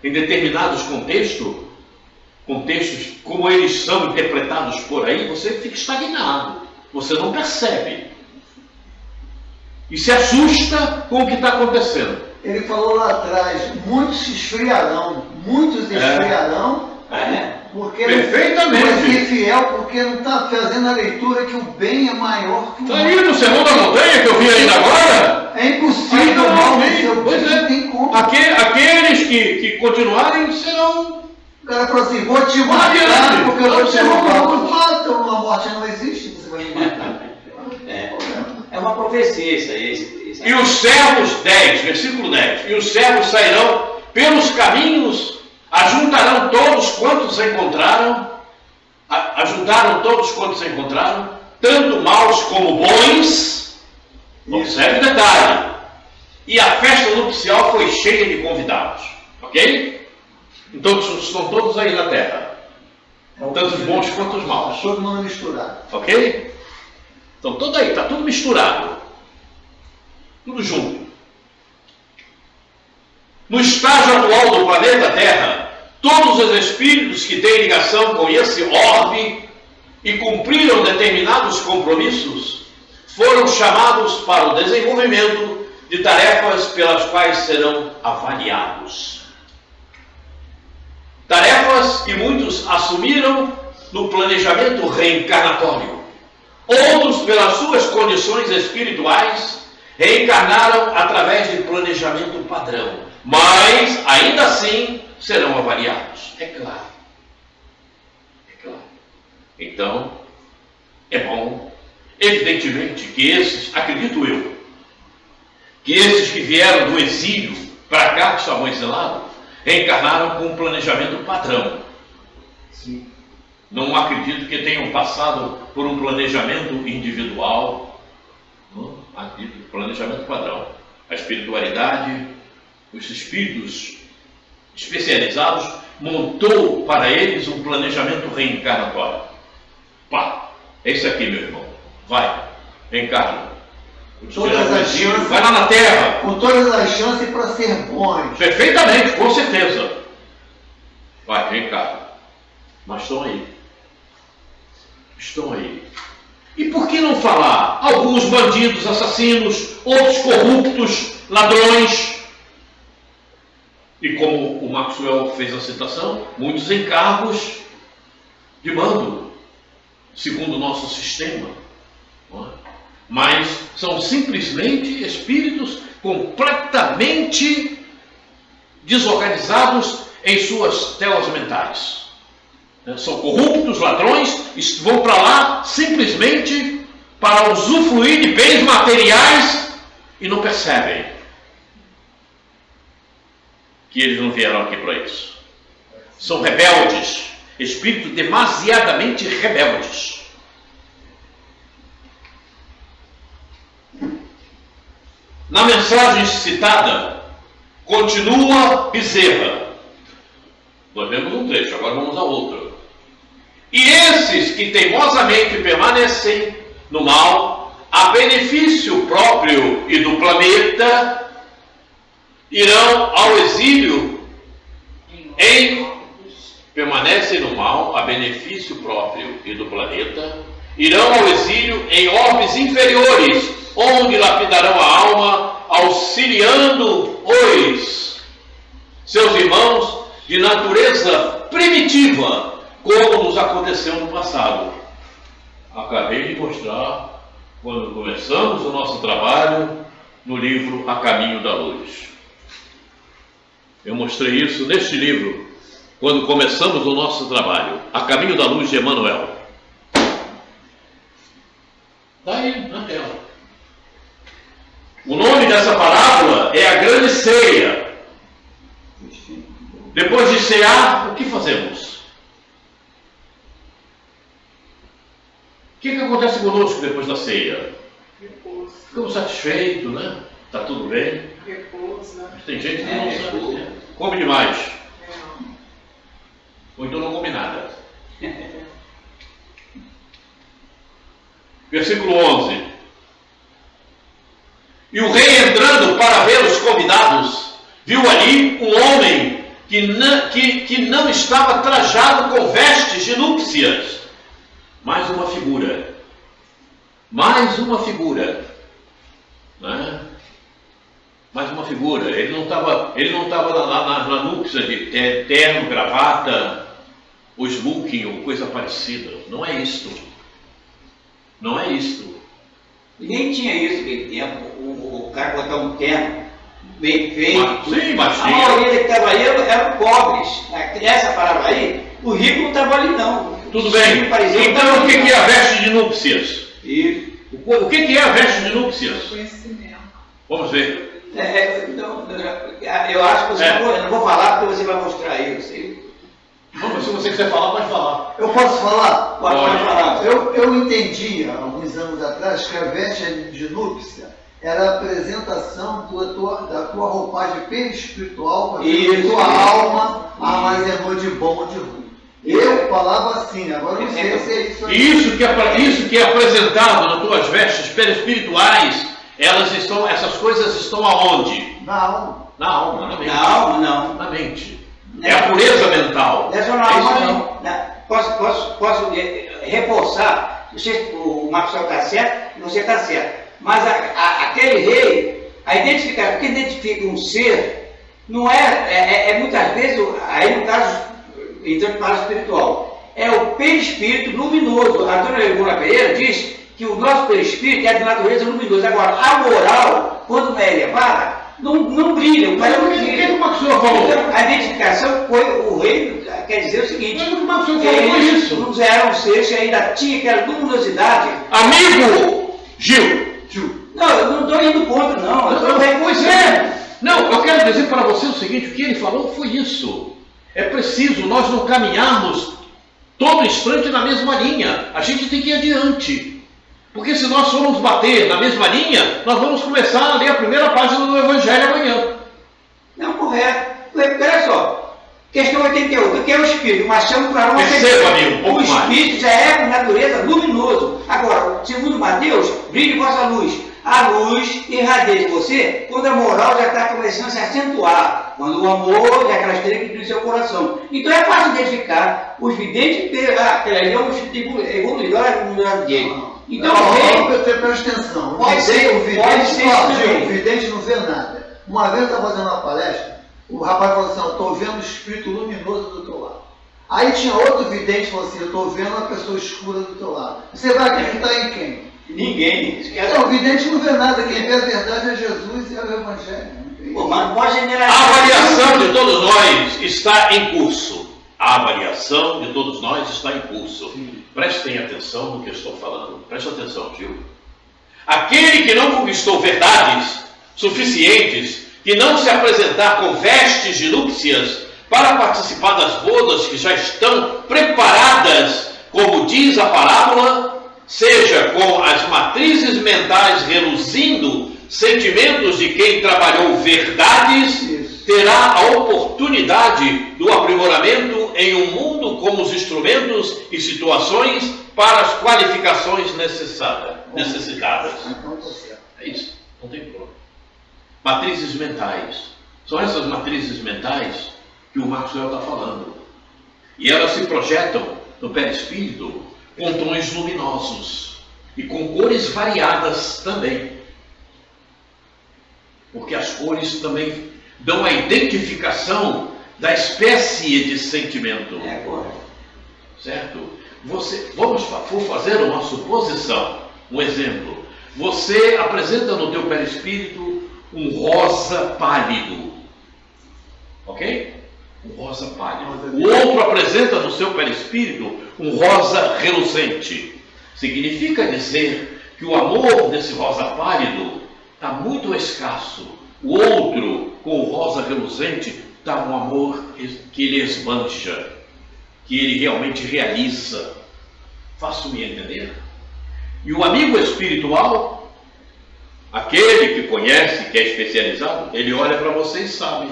A: em determinados contextos como eles são interpretados por aí, você fica estagnado. Você não percebe. E se assusta com o que está acontecendo.
C: Ele falou lá atrás, muitos se esfriarão. Porque
A: perfeitamente.
C: Não vai ser fiel porque não está fazendo a leitura que o bem é maior que o mal.
A: Está aí no Sermão da Montanha que eu vi ainda agora?
C: É impossível o mal vencer o bem, não tem como.
A: Aqueles que continuarem serão...
C: O cara falou assim, vou te matar porque eu vou te roubar. Então a morte não existe, você vai me matar.
B: É uma profecia isso aí.
A: E os servos, 10, versículo 10, e os servos sairão pelos caminhos, ajuntaram todos quantos encontraram, tanto maus como bons. Observe o detalhe. E a festa nupcial foi cheia de convidados. Ok? Então estão todos aí na terra. Tanto os bons quanto os maus.
C: Todo mundo misturado.
A: Ok? Então tudo aí, está tudo misturado. Tudo junto. No estágio atual do planeta Terra, todos os espíritos que têm ligação com esse orbe e cumpriram determinados compromissos foram chamados para o desenvolvimento de tarefas pelas quais serão avaliados. Tarefas que muitos assumiram no planejamento reencarnatório, outros pelas suas condições espirituais reencarnaram através de planejamento padrão, mas ainda assim serão avaliados. É claro. É claro. Então, é bom, evidentemente, que esses, acredito eu, que esses que vieram do exílio para cá, que estavam exilados, reencarnaram com um planejamento padrão.
B: Sim.
A: Não acredito que tenham passado por um planejamento individual. Não acredito, planejamento padrão. A espiritualidade, os espíritos especializados, montou para eles um planejamento reencarnatório. Pá, é isso aqui, meu irmão. Vai, reencarna. Vai lá na Terra.
C: Com todas as chances para ser bons.
A: Perfeitamente, com certeza. Vai, reencarna. Mas estão aí. Estão aí. E por que não falar? Alguns bandidos, assassinos, outros corruptos, ladrões. E como o Maxwell fez a citação, muitos em cargos de mando, segundo o nosso sistema. Não é? Mas são simplesmente espíritos completamente desorganizados em suas telas mentais. São corruptos, ladrões, vão para lá simplesmente para usufruir de bens materiais e não percebem que eles não vieram aqui para isso. São rebeldes, espíritos demasiadamente rebeldes. Na mensagem citada, continua Bezerra. Nós vemos um trecho, agora vamos a outro. E esses que teimosamente permanecem no mal, a benefício próprio e do planeta, irão ao exílio permanecem no mal, a benefício próprio e do planeta, irão ao exílio em orbes inferiores, onde lapidarão a alma, auxiliando-os, seus irmãos de natureza primitiva, como nos aconteceu no passado. Acabei de mostrar quando começamos o nosso trabalho no livro A Caminho da Luz. Eu mostrei isso neste livro, quando começamos o nosso trabalho, A Caminho da Luz de Emmanuel. Está aí na tela. O nome dessa parábola é a Grande Ceia. Depois de cear, o que fazemos? O que acontece conosco depois da ceia?
D: Repouso.
A: Ficamos satisfeitos, né? Está tudo bem?
D: Repouso, né?
A: Mas tem gente que não sabe. Come demais.
D: Não.
A: Ou então não come nada. Versículo 11. E o rei, entrando para ver os convidados, viu ali um homem que não estava trajado com vestes de núpcias. Mais uma figura. Mais uma figura. Né? Mais uma figura. Ele não estava lá na núpcia de terno, gravata, ou smoking, ou coisa parecida. Não é isto. Não é isto.
B: E nem tinha isso naquele tempo, o cara botar um terno bem feito.
A: Sim, mas
B: a maioria que estava aí eram pobres. Nessa parábola aí, o rico não estava ali não.
A: Tudo bem. Então o que é a veste de núpcias?
B: Isso.
A: O que é a veste de núpcias?
D: Conhecimento.
A: Vamos ver.
B: Então, eu acho que você eu não vou falar porque você vai mostrar isso.
A: Vamos, se você quiser falar, pode falar.
C: Eu posso falar?
B: Pode falar.
C: Eu entendi, há alguns anos atrás, que a veste de núpcia era a apresentação da tua roupagem perispiritual, para que a tua alma armazenou de bom ou de ruim. Eu falava assim, agora não sei se é isso aí.
A: Isso que é apresentado nas tuas vestes perispirituais, essas coisas estão aonde?
C: Na alma.
A: Na alma, na mente.
B: Na alma, não.
A: Na mente. É a pureza mental.
B: Não é só na alma, não. Posso reforçar, o Maxwell está certo e você está certo. Mas aquele rei, o que identifica um ser, não é muitas vezes, aí no caso, entrando para o espiritual, é o perispírito luminoso. A dona Leonora Pereira diz que o nosso perispírito é de natureza luminosa. Agora, a moral, quando não é elevada, não brilha.
A: Mas o que o Maxwell falou?
B: Então, a identificação foi o reino, quer dizer o seguinte,
A: Mas o que o Maxwell falou foi
B: eles
A: isso.
B: não eram seres que ainda tinha aquela luminosidade.
A: Amigo Gil,
B: Não, eu não estou indo contra, não. Eu estou reconhecendo.
A: não, eu quero dizer para você o seguinte, o que ele falou foi isso. É preciso nós não caminharmos todo instante na mesma linha. A gente tem que ir adiante. Porque se nós formos bater na mesma linha, nós vamos começar a ler a primeira página do Evangelho amanhã.
B: Não, correto. Olha só. Questão 88. O que é o Espírito? Mas chama para uma
A: Perceba, amigo, um pouco
B: o Espírito já é por natureza luminoso. Agora, segundo Mateus, brilhe vossa luz. A luz irradia de você quando a moral já está começando a se acentuar. Quando o amor é aquela estrela que brilha no seu coração. Então é fácil identificar. Os videntes, aquela ali é um espírito evoluído, olha a luminosidade dele. Então,
C: presta atenção.
B: Pode ser,
C: o
B: também.
C: vidente não vê nada. Uma vez eu estava fazendo uma palestra, o rapaz falou assim, eu estou vendo o espírito luminoso do teu lado. Aí tinha outro vidente que falou assim, eu estou vendo uma pessoa escura do teu lado. Você vai acreditar em quem?
B: ninguém.
C: O vidente não vê nada, quem vê a verdade é Jesus e é o Evangelho.
B: Pô, mas não pode
A: A
B: generalizar.
A: avaliação de todos nós está em curso. A avaliação de todos nós está em curso. Prestem atenção no que eu estou falando. Preste atenção, Gil. Aquele que não conquistou verdades suficientes, que não se apresentar com vestes de núpcias para participar das bodas que já estão preparadas, como diz a parábola, seja com as matrizes mentais reluzindo, sentimentos de quem trabalhou verdades, terá a oportunidade do aprimoramento em um mundo com os instrumentos e situações para as qualificações necessitadas. É isso, não tem problema. Matrizes mentais. São essas matrizes mentais que o Maxwell está falando. E elas se projetam no perispírito com tons luminosos e com cores variadas também. Porque as cores também dão a identificação da espécie de sentimento. Certo? Vou fazer uma suposição, um exemplo. Você apresenta no teu perispírito um rosa pálido. Ok? Um rosa pálido. O outro apresenta no seu perispírito um rosa reluzente. Significa dizer que o amor desse rosa pálido está muito escasso. O outro, com o rosa reluzente, está um amor que ele esbanja, que ele realmente realiza. Faço-me entender? E o amigo espiritual, aquele que conhece, que é especializado, ele olha para você e sabe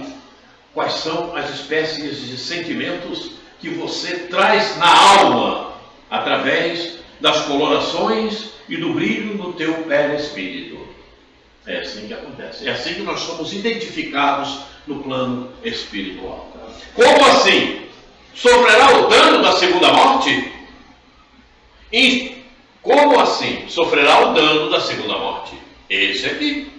A: quais são as espécies de sentimentos que você traz na alma, através das colorações e do brilho no teu perispírito. É assim que acontece. É assim que nós somos identificados no plano espiritual. Como assim? Sofrerá o dano da segunda morte? E como assim? Sofrerá o dano da segunda morte? Esse aqui.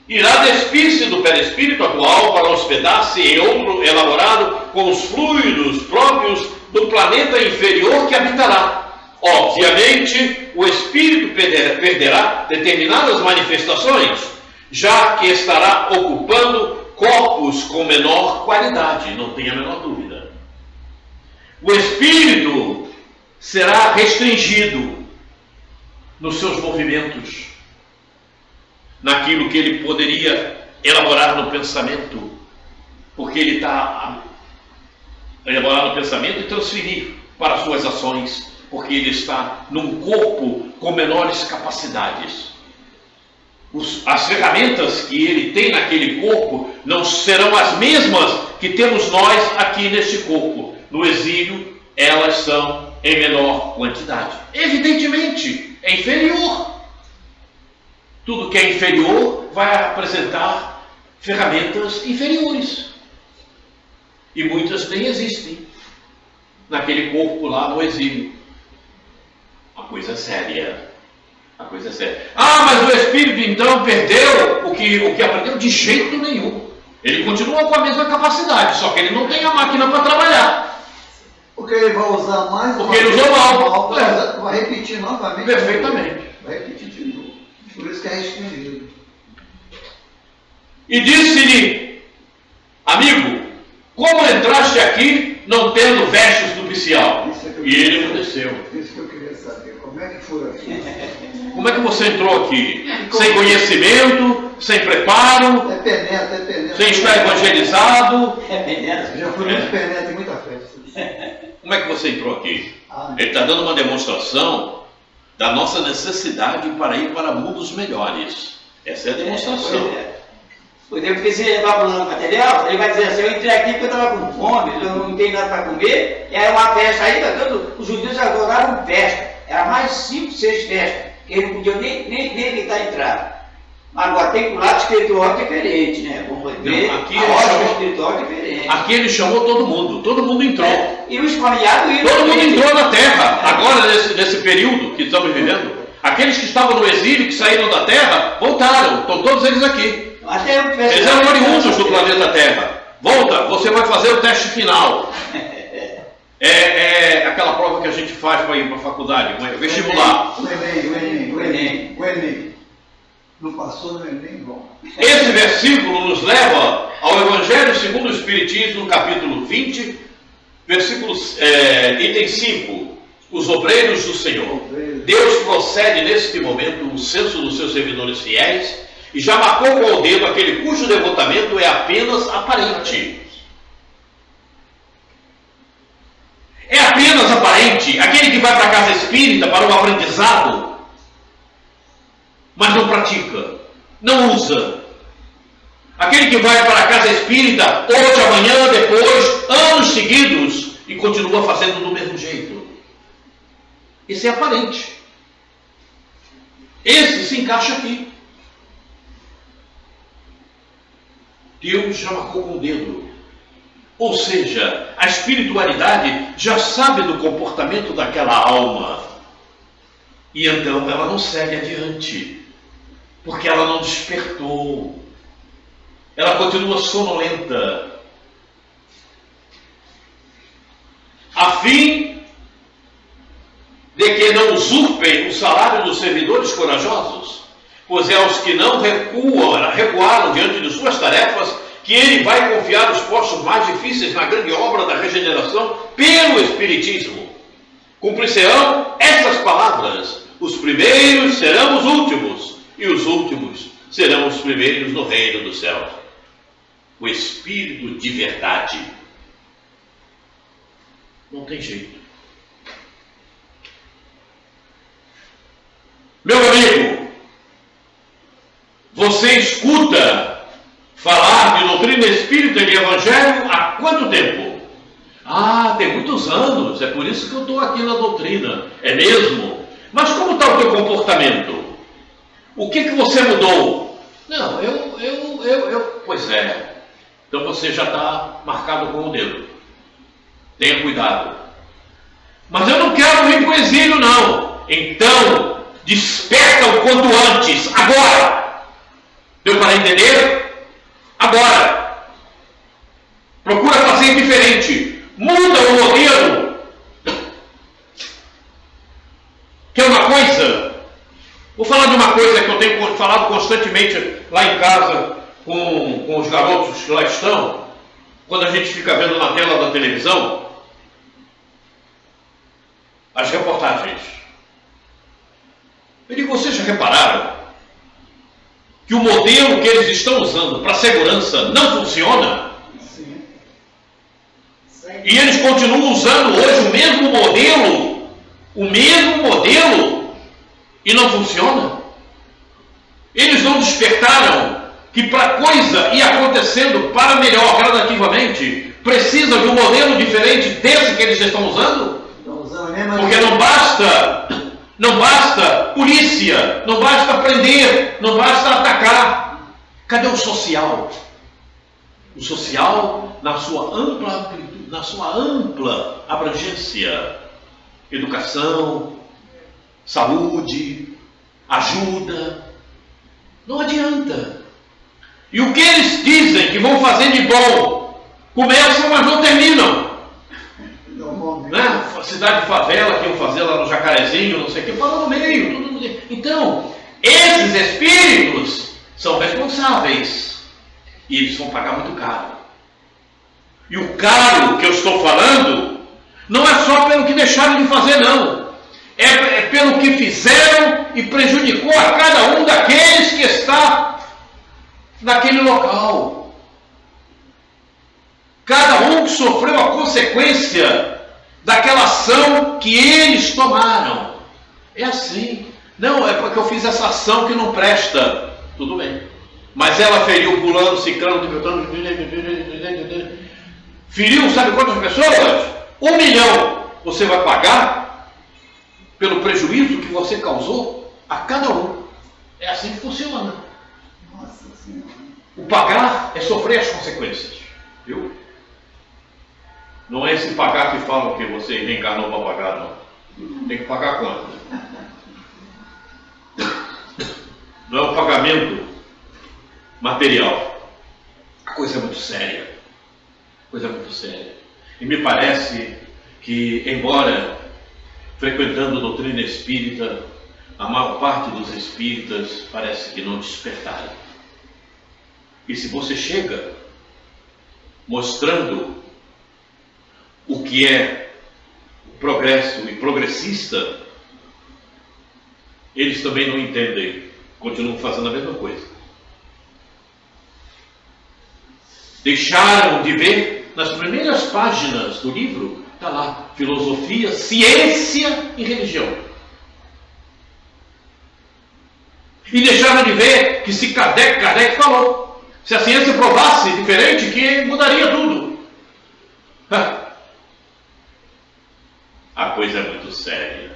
A: Irá despir-se do perispírito atual para hospedar-se em outro elaborado com os fluidos próprios do planeta inferior que habitará. Obviamente, o espírito perderá determinadas manifestações, já que estará ocupando corpos com menor qualidade, não tenha a menor dúvida. O espírito será restringido nos seus movimentos, naquilo que ele poderia elaborar no pensamento, porque ele está a elaborar no pensamento e transferir para as suas ações, porque ele está num corpo com menores capacidades. As ferramentas que ele tem naquele corpo não serão as mesmas que temos nós aqui neste corpo. No exílio, elas são em menor quantidade. Evidentemente, é inferior. Tudo que é inferior vai apresentar ferramentas inferiores. E muitas nem existem naquele corpo lá no exílio. A coisa é séria. A coisa é séria. Ah, mas o espírito então perdeu o que aprendeu? De jeito nenhum. Ele continua com a mesma capacidade, só que ele não tem a máquina para trabalhar.
C: Porque ele vai usar mais uma
A: Porque ele
C: vez,
A: usou mal.
C: vai repetir novamente.
A: Perfeitamente.
C: Vai repetir de novo. Por isso que é respondido.
A: E disse-lhe: amigo, como entraste aqui não tendo vestes nupcial? E ele obedeceu.
C: Isso que eu queria saber. Como é que foi aqui?
A: Como é que você entrou aqui? Sem conhecimento, sem preparo,
C: É penetra.
A: sem estar evangelizado.
B: É penetra.
C: Já fui muito penetra em muita festa.
A: Como é que você entrou aqui?
C: Ah,
A: Ele está dando uma demonstração da nossa necessidade para ir para mundos melhores. Essa é a demonstração.
B: Porque se ele vai falando material, ele vai dizer assim, eu entrei aqui porque eu estava com fome, eu não tenho nada para comer, e aí uma festa aí, os judeus adoravam festa. Era mais 5, 6 festas, que eles não podiam nem evitar a entrada. Agora tem que o lado espiritual diferente, né? Vamos ver,
A: aqui
B: a
A: ele
B: ordem
A: chamou-
B: espiritual é diferente.
A: Aqui ele chamou todo mundo entrou.
B: E os familiares iam.
A: Todo mundo entrou na terra, agora nesse período que estamos vivendo. Aqueles que estavam no exílio, que saíram da terra, voltaram, estão todos eles aqui.
B: Até eu tivesse.
A: Eles eram oriundos do planeta Terra. Volta, você vai fazer o teste final. É aquela prova que a gente faz para ir para a faculdade, o vestibular.
C: O Enem. Não passou no Enem, bom.
A: Esse versículo nos leva ao Evangelho segundo o Espiritismo, no capítulo 20, item 5. Os obreiros do Senhor. Deus procede neste momento o censo dos seus servidores fiéis e já marcou com o dedo aquele cujo devotamento é apenas aparente. É apenas aparente, aquele que vai para a casa espírita para o aprendizado, mas não pratica, não usa. Aquele que vai para a casa espírita hoje, amanhã, depois, anos seguidos e continua fazendo do mesmo jeito. Esse é aparente. Esse se encaixa aqui. Deus já marcou com o dedo. Ou seja, a espiritualidade já sabe do comportamento daquela alma. E então ela não segue adiante. Porque ela não despertou. Ela continua sonolenta. A fim de que não usurpem o salário dos servidores corajosos, pois é aos que não recuaram diante de suas tarefas que ele vai confiar os postos mais difíceis na grande obra da regeneração pelo Espiritismo. Cumprir-se-ão essas palavras: os primeiros serão os últimos, e os últimos serão os primeiros no reino do céu. O Espírito de verdade. Não tem jeito. Meu amigo, você escuta falar de doutrina espírita e de evangelho há quanto tempo? Ah, tem muitos anos, é por isso que eu estou aqui na doutrina. É mesmo? Mas como está o teu comportamento? O que você mudou? Não, pois é. Então você já está marcado com o dedo. Tenha cuidado. Mas eu não quero ir para o exílio, não. Então, desperta o quanto antes, agora. Deu para entender? Agora. Procura fazer diferente. Muda o modelo. Quer uma coisa? Vou falar de uma coisa que eu tenho falado constantemente lá em casa com os garotos que lá estão. Quando a gente fica vendo na tela da televisão as reportagens. Eu digo, vocês já repararam que o modelo que eles estão usando para segurança não funciona?
C: Sim.
A: E eles continuam usando hoje o mesmo modelo, e não funciona? Eles não despertaram que para a coisa ir acontecendo para melhor gradativamente, precisa de um modelo diferente desse que eles estão usando?
C: Estão usando a mesma.
A: Porque não basta polícia, não basta prender, não basta atacar. Cadê o social? O social na sua ampla abrangência. Educação, saúde, ajuda. Não adianta. E o que eles dizem que vão fazer de bom, começam, mas não terminam.
C: Normalmente.
A: Né? Cidade de favela que iam fazer lá no Jacarezinho, não sei o que, parou no meio, tudo no meio. Então, esses espíritos são responsáveis e eles vão pagar muito caro. E o caro que eu estou falando não é só pelo que deixaram de fazer, não. É pelo que fizeram e prejudicou a cada um daqueles que está naquele local. Cada um que sofreu a consequência daquela ação que eles tomaram. É assim. Não, é porque eu fiz essa ação que não presta. Tudo bem. Mas ela feriu fulano, ciclano, feriu sabe quantas pessoas? 1 milhão. Você vai pagar pelo prejuízo que você causou a cada um. É assim que funciona.
C: Nossa Senhora.
A: O pagar é sofrer as consequências. Viu? Não é esse pagar que falam que você reencarnou para pagar, não. Tem que pagar quanto? Não é um pagamento material. A coisa é muito séria. Coisa muito séria. E me parece que, embora frequentando a doutrina espírita, a maior parte dos espíritas parece que não despertaram. E se você chega mostrando o que é progresso e progressista, eles também não entendem, continuam fazendo a mesma coisa. Deixaram de ver nas primeiras páginas do livro, está lá, filosofia, ciência e religião. E deixaram de ver que se Kardec falou, se a ciência provasse diferente, que mudaria tudo. A coisa é muito séria.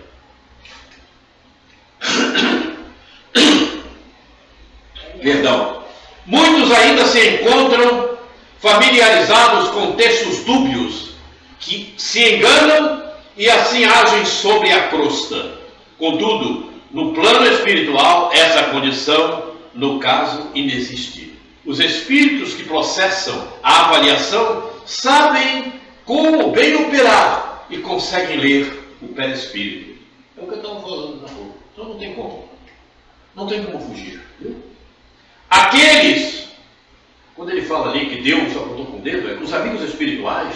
A: Perdão. Muitos ainda se encontram familiarizados com textos dúbios que se enganam e assim agem sobre a crosta. Contudo, no plano espiritual, essa condição, no caso, inexiste. Os espíritos que processam a avaliação sabem como bem operar e conseguem ler o perispírito. É o que eu estava falando na rua. Então não tem como. Não tem como fugir. Viu? Aqueles, quando ele fala ali que Deus apontou com o dedo, é que os amigos espirituais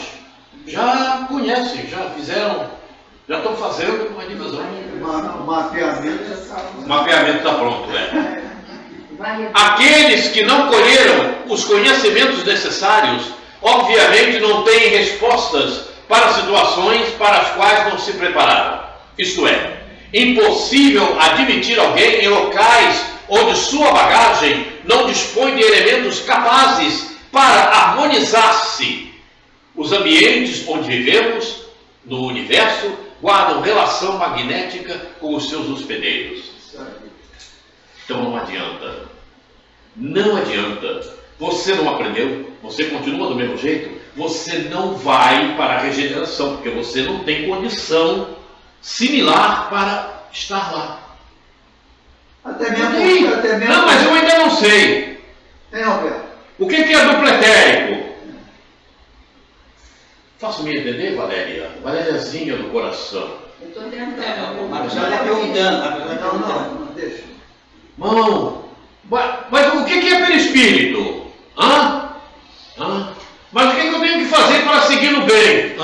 A: já conhecem, já fizeram, já estão fazendo uma divisão.
C: O mapeamento já sabe.
A: O mapeamento está pronto, né? Aqueles que não colheram os conhecimentos necessários, obviamente não têm respostas para situações para as quais não se prepararam. Isto é, impossível admitir alguém em locais onde sua bagagem não dispõe de elementos capazes para harmonizar-se. Os ambientes onde vivemos, no universo, guardam relação magnética com os seus hospedeiros. Então não adianta. Não adianta. Você não aprendeu, você continua do mesmo jeito, você não vai para a regeneração, porque você não tem condição similar para estar lá.
C: Até mesmo.
A: Não, mas eu ainda não sei.
C: Alberto?
A: O que é duplo etérico? Faço-me entender, Valéria? Valériazinha do coração.
D: Eu estou tentando.
B: O Marcos está perguntando.
C: Não, deixa.
A: Mão, mas o que é perispírito? Mas o que eu tenho que fazer para seguir no bem?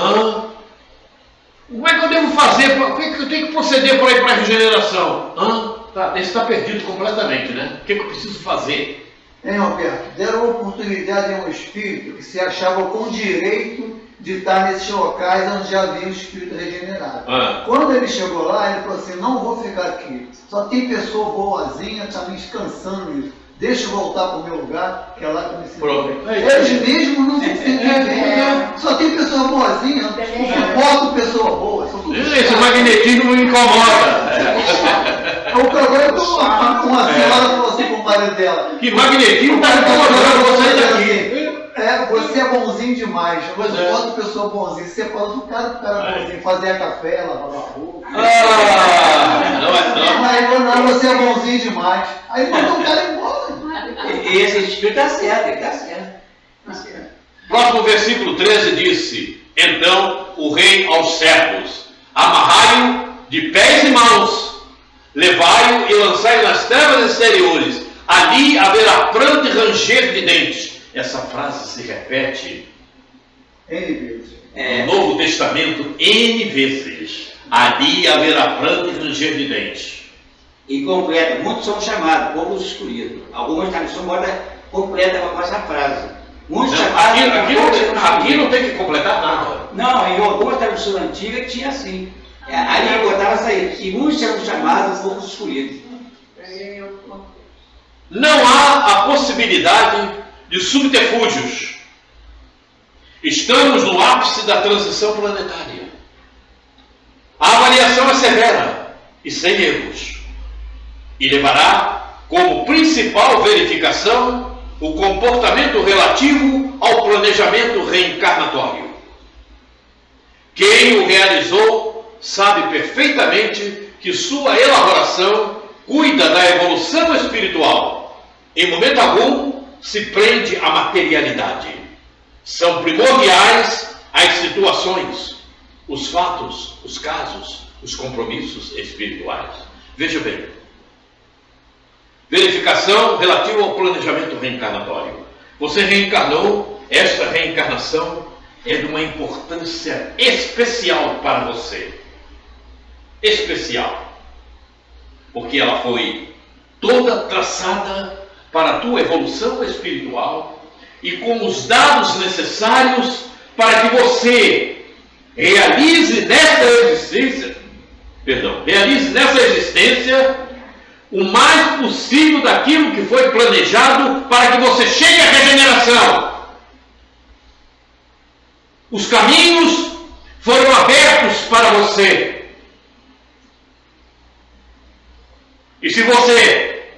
A: Como é que eu devo fazer? O que eu tenho que proceder para ir para a regeneração? Esse está perdido completamente, né? O que eu preciso fazer?
C: Alberto, deram oportunidade a um espírito que se achava com direito de estar nesses locais onde já havia um espírito regenerado. Quando ele chegou lá, ele falou assim, não vou ficar aqui. Só tem pessoa boazinha, está me descansando isso. Deixa eu voltar para o meu lugar, que é lá que eu me sinto bem. Eles mesmos não se sentem bem. Só tem pessoa boazinha, não suporto pessoa boa.
A: Esse magnetismo me incomoda.
C: O problema é que uma senhora falou assim para o marido dela.
A: Que magnetismo está incomodando você daqui.
C: Você é bonzinho demais. Eu suporto pessoa bonzinha. Você fala do cara bonzinho, fazer café, lavar a roupa. Não, você é bonzinho demais. Aí mandou o cara embora.
B: E esse espírito está certo, ele está certo.
A: Próximo versículo 13 disse: então o rei aos servos: amarrai-o de pés e mãos, levai-o e lançai-o nas trevas exteriores, ali haverá pranto e ranger de dentes. Essa frase se repete
C: N vezes.
A: no Novo Testamento N vezes. Ali haverá pranto e ranger de dentes.
B: E completa, muitos são chamados, poucos escolhidos. Algumas traduções completa com essa frase. Muitos
A: Não,
B: chamados,
A: aqui não tem que completar nada.
B: Não, em algumas traduções antigas tinha assim. Ali botava isso aí. E muitos são chamados, poucos escolhidos.
A: Não há a possibilidade de subterfúgios. Estamos no ápice da transição planetária. A avaliação é severa e sem erros, e levará como principal verificação o comportamento relativo ao planejamento reencarnatório. Quem o realizou sabe perfeitamente que sua elaboração cuida da evolução espiritual. Em momento algum se prende à materialidade. São primordiais as situações, os fatos, os casos, os compromissos espirituais. Veja bem. Verificação relativa ao planejamento reencarnatório. Você reencarnou, esta reencarnação é de uma importância especial para você. Especial. Porque ela foi toda traçada para a tua evolução espiritual e com os dados necessários para que você realize nessa existência o mais possível daquilo que foi planejado para que você chegue à regeneração. Os caminhos foram abertos para você. E se você,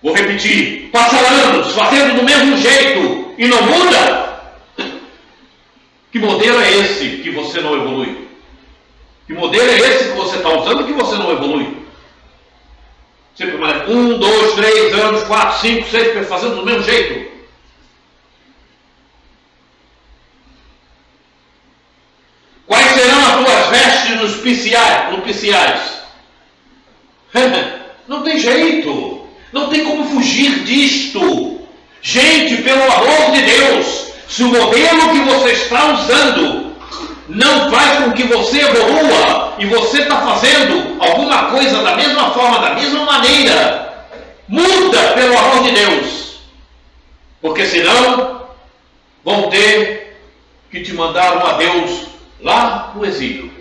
A: vou repetir, passar anos fazendo do mesmo jeito e não muda, que modelo é esse que você não evolui? Que modelo é esse que você está usando que você não evolui? Você permanece 1, 2, 3 anos, 4, 5, 6, fazendo do mesmo jeito. Quais serão as tuas vestes nupciais? Não tem jeito. Não tem como fugir disto. Gente, pelo amor de Deus, se o modelo que você está usando não faz com que você evolua e você está fazendo alguma coisa da mesma forma, da mesma maneira, muda, pelo amor de Deus. Porque senão vão ter que te mandar um adeus lá no exílio.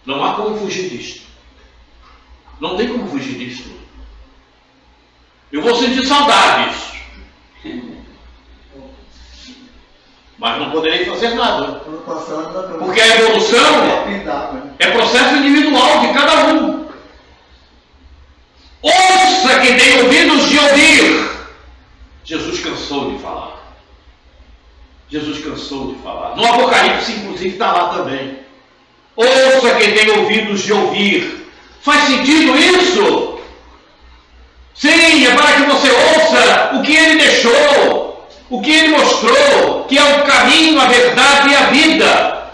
A: Não há como fugir disto. Não tem como fugir disto. Eu vou sentir saudades, mas não poderei fazer nada. Porque a evolução é processo individual de cada um. Ouça quem tem ouvidos de ouvir. Jesus cansou de falar. Jesus cansou de falar. No Apocalipse, inclusive, está lá também. Ouça quem tem ouvidos de ouvir. Faz sentido isso? Sim, é para que você ouça o que ele deixou, o que ele mostrou, que é o caminho, a verdade e a vida.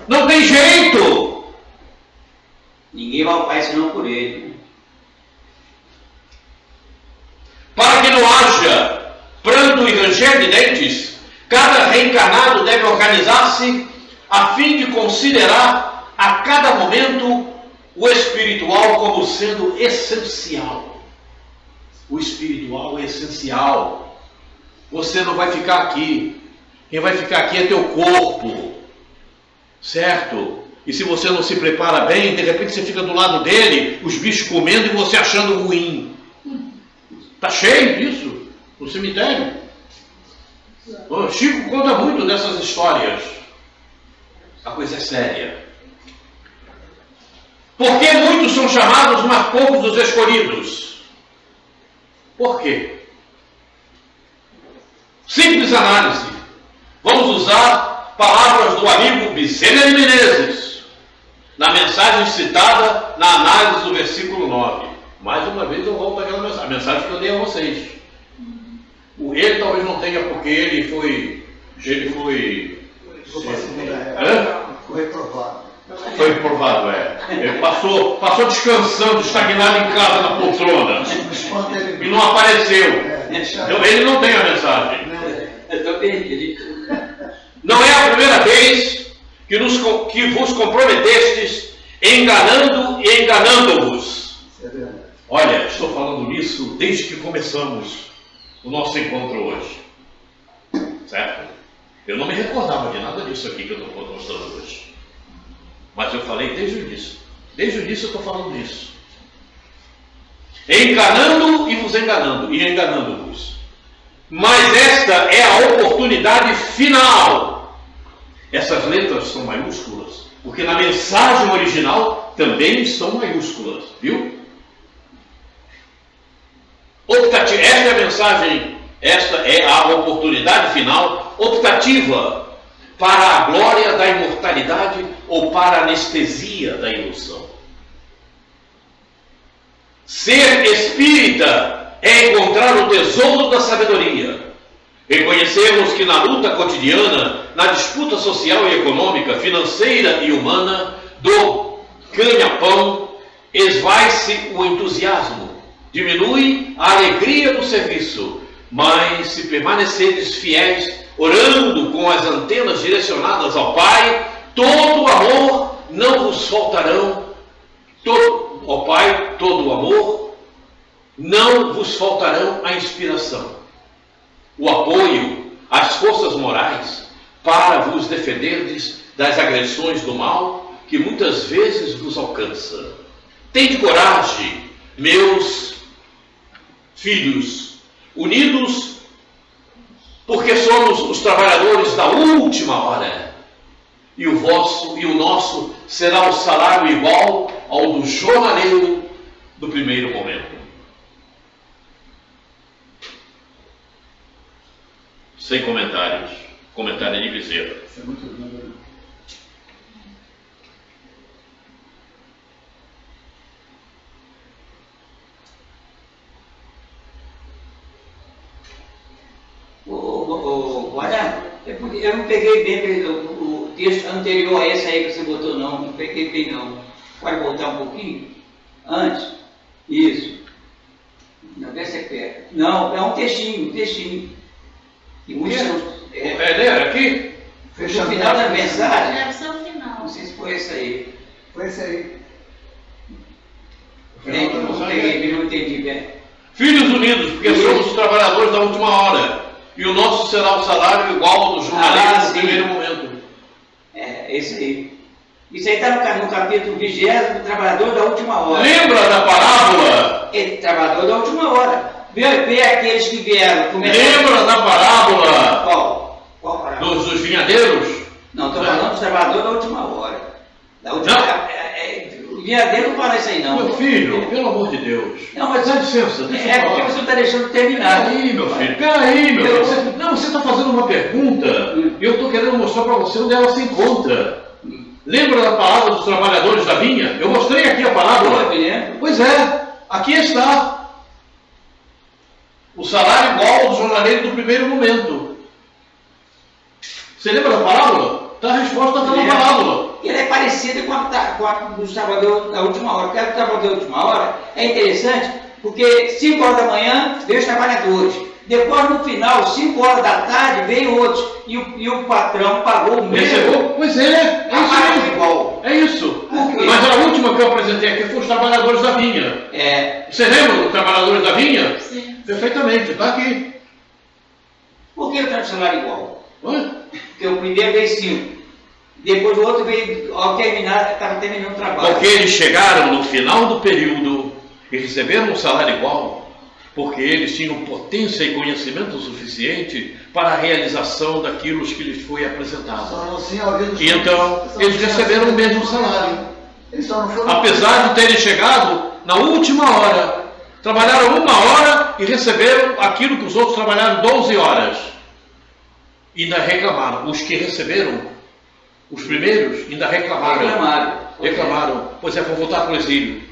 A: Não tem jeito.
B: Ninguém vai ao Pai senão por ele.
A: Para que não haja pranto e ranger de dentes, cada reencarnado deve organizar-se a fim de considerar a cada momento o espiritual como sendo essencial. O espiritual é essencial. Você não vai ficar aqui. Quem vai ficar aqui é teu corpo. Certo? E se você não se prepara bem, de repente você fica do lado dele, os bichos comendo e você achando ruim. Está cheio disso no cemitério. O Chico conta muito dessas histórias. A coisa é séria. Por que muitos são chamados, mas poucos os escolhidos? Por quê? Simples análise. Vamos usar palavras do amigo Bezerra de Menezes, na mensagem citada na análise do versículo 9. Mais uma vez eu volto àquela mensagem, a mensagem que eu dei a vocês. Ele talvez não tenha, porque ele foi
C: Ficou para a segunda época.
A: Hã?
C: Ficou reprovado.
A: Foi reprovado, Ele passou descansando, estagnado em casa na poltrona.
C: No espanto ele.
A: E não apareceu.
C: Deixaram.
A: Então, ele não tem a mensagem.
B: Eu estou perdido.
A: Não é a primeira vez que vos comprometestes enganando e enganando-vos.
C: Isso é verdade.
A: Olha, estou falando nisso desde que começamos o nosso encontro hoje. Certo? Eu não me recordava de nada disso aqui que eu estou mostrando hoje. Mas eu falei desde o início. Desde o início eu estou falando disso. Enganando e vos enganando, e enganando-vos. Mas esta é a oportunidade final. Essas letras são maiúsculas, porque na mensagem original também estão maiúsculas, viu? Esta é a mensagem, esta é a oportunidade final, optativa para a glória da imortalidade ou para a anestesia da ilusão. Ser espírita é encontrar o tesouro da sabedoria. Reconhecermos que na luta cotidiana, na disputa social e econômica, financeira e humana, do ganha-pão, esvai-se o entusiasmo, diminui a alegria do serviço, mas se permanecerdes fiéis, orando com as antenas direcionadas ao Pai, todo o amor não vos faltarão, ao Pai, todo o amor, não vos faltarão a inspiração, o apoio, as forças morais, para vos defenderdes das agressões do mal, que muitas vezes vos alcança. Tende coragem, meus filhos, unidos, porque somos os trabalhadores da última hora, e o nosso será o salário igual ao do jornaleiro do primeiro momento. Sem comentários. Comentário de Bezerra.
C: Isso é muito lindo.
B: Olha, eu não peguei bem o texto anterior a esse aí que você botou, não peguei bem não. Pode voltar um pouquinho? Antes? Isso. Não, vê se é perto. Não, é um textinho. E muitos
A: Ler aqui?
B: no final da mensagem,
E: Deve ser o final.
B: não sei se foi esse aí.
C: Foi esse aí.
B: Não peguei, não entendi bem.
A: Filhos unidos, porque somos os trabalhadores da última hora. E o nosso será o salário igual ao do jornaleiro no
B: sim.
A: primeiro momento.
B: É, esse aí. Isso aí está no capítulo 20º do trabalhador da última hora.
A: Lembra da parábola?
B: Trabalhador da última hora. Vê aqueles que vieram começar.
A: Lembra da parábola
B: Qual parábola?
A: dos vinhadeiros?
B: Não, estou falando dos trabalhadores da última hora. Da última hora. O vinhadeiro não fala isso aí, não.
A: Meu filho, pelo amor de Deus.
B: Não, mas
A: Dá licença, deixa eu
B: é porque
A: falar.
B: você não está deixando terminar.
A: Peraí, meu filho, peraí, meu filho. Você está fazendo uma pergunta e eu estou querendo mostrar para você onde ela se encontra. Lembra da parábola dos trabalhadores da vinha? Eu mostrei aqui a parábola.
B: Eu me lembro.
A: Pois é, aqui está. O salário igual ao do jornaleiro do primeiro momento. Você lembra da parábola? Tá, a resposta está na parábola.
B: Ele é parecido com a dos trabalhadores da última hora. Porque a do trabalhador da última hora é interessante, porque 5 horas da manhã veio os trabalhadores. Depois, no final, 5 horas da tarde, veio outros. E o patrão pagou o mesmo.
A: Recebeu? Pois é
B: A
A: isso
B: paga
A: mesmo.
B: igual.
A: É isso.
B: Por quê?
A: Mas a última que eu apresentei aqui foi os trabalhadores da vinha. Você lembra dos trabalhadores da vinha?
E: Sim.
A: Perfeitamente, está aqui.
B: Por que o tanto salário igual?
A: Hã?
B: Porque o primeiro veio 5. Depois o outro veio, ao terminar, estava terminando o trabalho.
A: Porque eles chegaram no final do período e receberam um salário igual, porque eles tinham potência e conhecimento suficiente para a realização daquilo que lhes foi apresentado.
C: Só não tinha ouvido.
A: E então, eles receberam o mesmo salário.
C: Eles só não foram.
A: Apesar de terem chegado na última hora, trabalharam 1 hora e receberam aquilo que os outros trabalharam 12 horas. E ainda reclamaram. Os que receberam, os primeiros, ainda reclamaram. Reclamaram. Pois é, vou voltar para o exílio.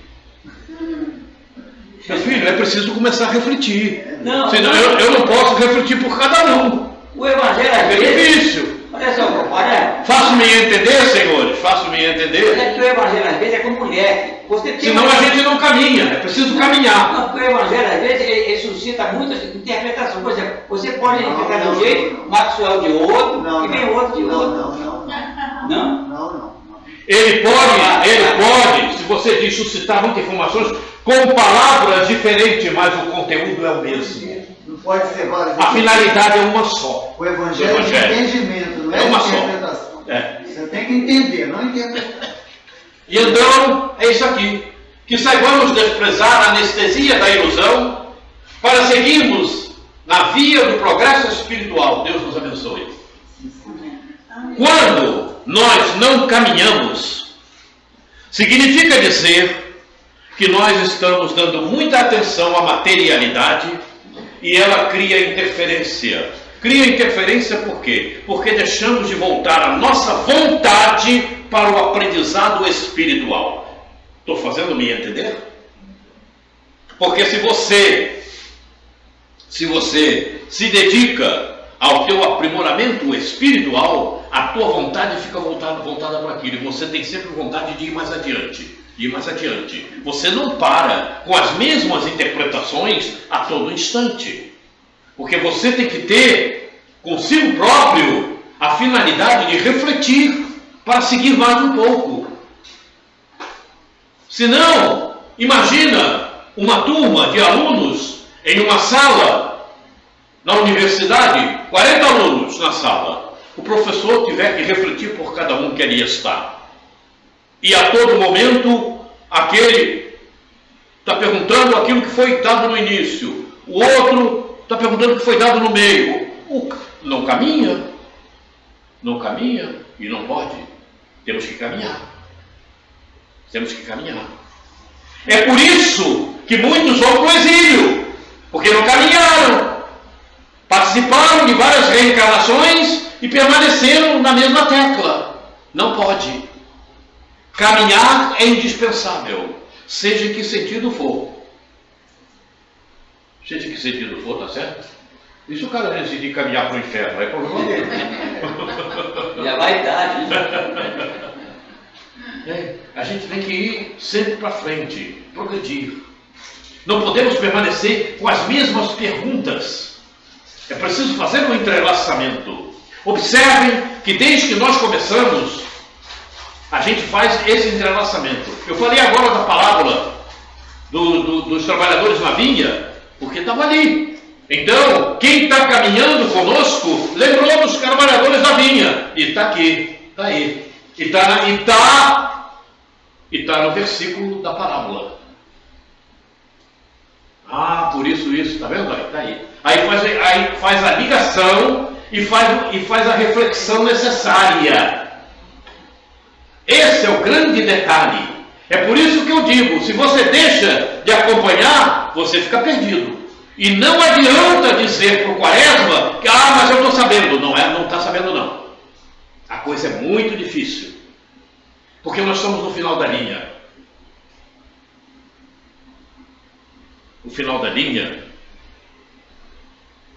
A: Meu filho, é preciso começar a refletir.
B: Não,
A: Senão eu não posso refletir por cada um.
B: O evangelho
A: É
B: às vezes.
A: difícil.
B: Olha só, olha,
A: Faço-me entender, senhores, faço-me entender.
B: É que o evangelho às vezes é como leque. Você tem
A: Senão a gente não caminha, é preciso caminhar.
B: Não, porque o evangelho às vezes ele suscita muitas interpretações. Por exemplo, você pode interpretar de um jeito, Maxwell de outro, e vem outro de outro. Não?
A: Ele pode, se você diz suscitar muitas informações, com palavras diferentes, mas o conteúdo é o mesmo.
C: Não pode ser várias.
A: A finalidade é uma só.
C: O evangelho é de entendimento, não é
A: uma
C: de
A: só.
C: interpretação.
A: É.
C: Você tem que entender, não interpretar.
A: E então, é isso aqui. Que saibamos desprezar a anestesia da ilusão para seguirmos na via do progresso espiritual. Deus nos abençoe. Quando nós não caminhamos, significa dizer que nós estamos dando muita atenção à materialidade e ela cria interferência. Cria interferência por quê? Porque deixamos de voltar a nossa vontade para o aprendizado espiritual. Estou fazendo me entender? Porque se você se dedica ao teu aprimoramento espiritual, a tua vontade fica voltada para aquilo. E você tem sempre vontade de ir mais adiante. Você não para com as mesmas interpretações a todo instante. Porque você tem que ter consigo próprio a finalidade de refletir para seguir mais um pouco. Senão, imagina uma turma de alunos em uma sala na universidade, 40 alunos na sala. O professor tiver que refletir por cada um que ali está. E a todo momento, aquele está perguntando aquilo que foi dado no início. O outro está perguntando o que foi dado no meio. Não caminha e não pode. Temos que caminhar. É por isso que muitos vão para o exílio, porque não caminharam. Participaram de várias reencarnações e permaneceram na mesma tecla. Não pode. Caminhar é indispensável, seja em que sentido for. Tá certo? E se o cara decidir caminhar para o inferno, é problema dele.
B: Já vai tarde.
A: A gente tem que ir sempre para frente, progredir. Não podemos permanecer com as mesmas perguntas. É preciso fazer um entrelaçamento. Observem que desde que nós começamos, a gente faz esse entrelaçamento. Eu falei agora da parábola dos trabalhadores na vinha, porque estava ali. Então, quem está caminhando conosco, lembrou dos trabalhadores da vinha. E está aqui, está aí. E está no versículo da parábola. Por isso, está vendo? Está aí. Aí faz a ligação e faz a reflexão necessária. Esse é o grande detalhe. É por isso que eu digo, se você deixa de acompanhar, você fica perdido. E não adianta dizer para o Quaresma que, mas eu estou sabendo. Não está sabendo não. A coisa é muito difícil. Porque nós estamos no final da linha. O final da linha,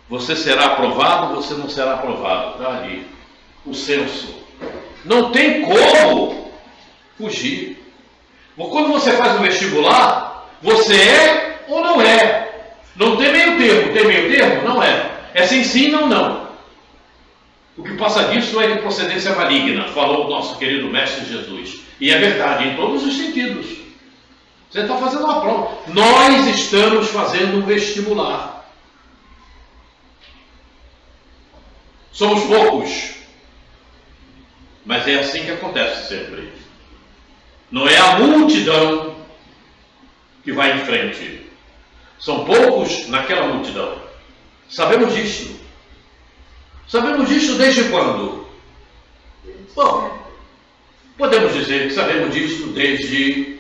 A: você será aprovado, você não será aprovado. Está ali. O censo. Não tem como fugir. Quando você faz um vestibular, você é ou não é. Não tem meio termo. Tem meio termo? Não é. É sim, não. O que passa disso é de procedência maligna, falou o nosso querido Mestre Jesus. E é verdade, em todos os sentidos. Você está fazendo uma prova. Nós estamos fazendo um vestibular. Somos poucos. Mas é assim que acontece sempre. Não é a multidão que vai em frente. São poucos naquela multidão. Sabemos disso. Sabemos disso desde quando? Bom, podemos dizer que sabemos disso desde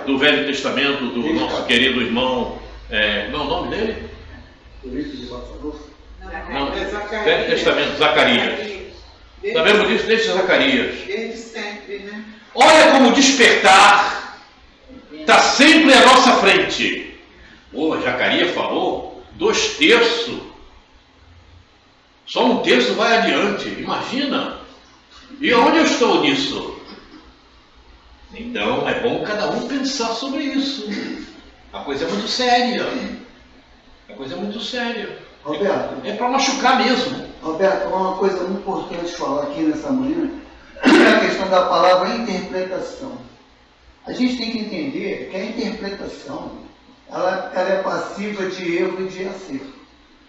A: do Velho Testamento, do nosso querido irmão. Não é o nome dele? Não, Velho Testamento, Zacarias. Sabemos disso desde Zacarias.
D: Desde sempre, né?
A: Olha como despertar está sempre à nossa frente. Zacarias falou 2/3. Só 1/3 texto vai adiante, imagina. E onde eu estou nisso? Então é bom cada um pensar sobre isso. A coisa é muito séria. A coisa é muito séria.
C: Roberto,
A: É para machucar mesmo.
C: Roberto, uma coisa muito importante falar aqui nessa manhã é a questão da palavra interpretação. A gente tem que entender que a interpretação ela é passiva de erro e de acerto.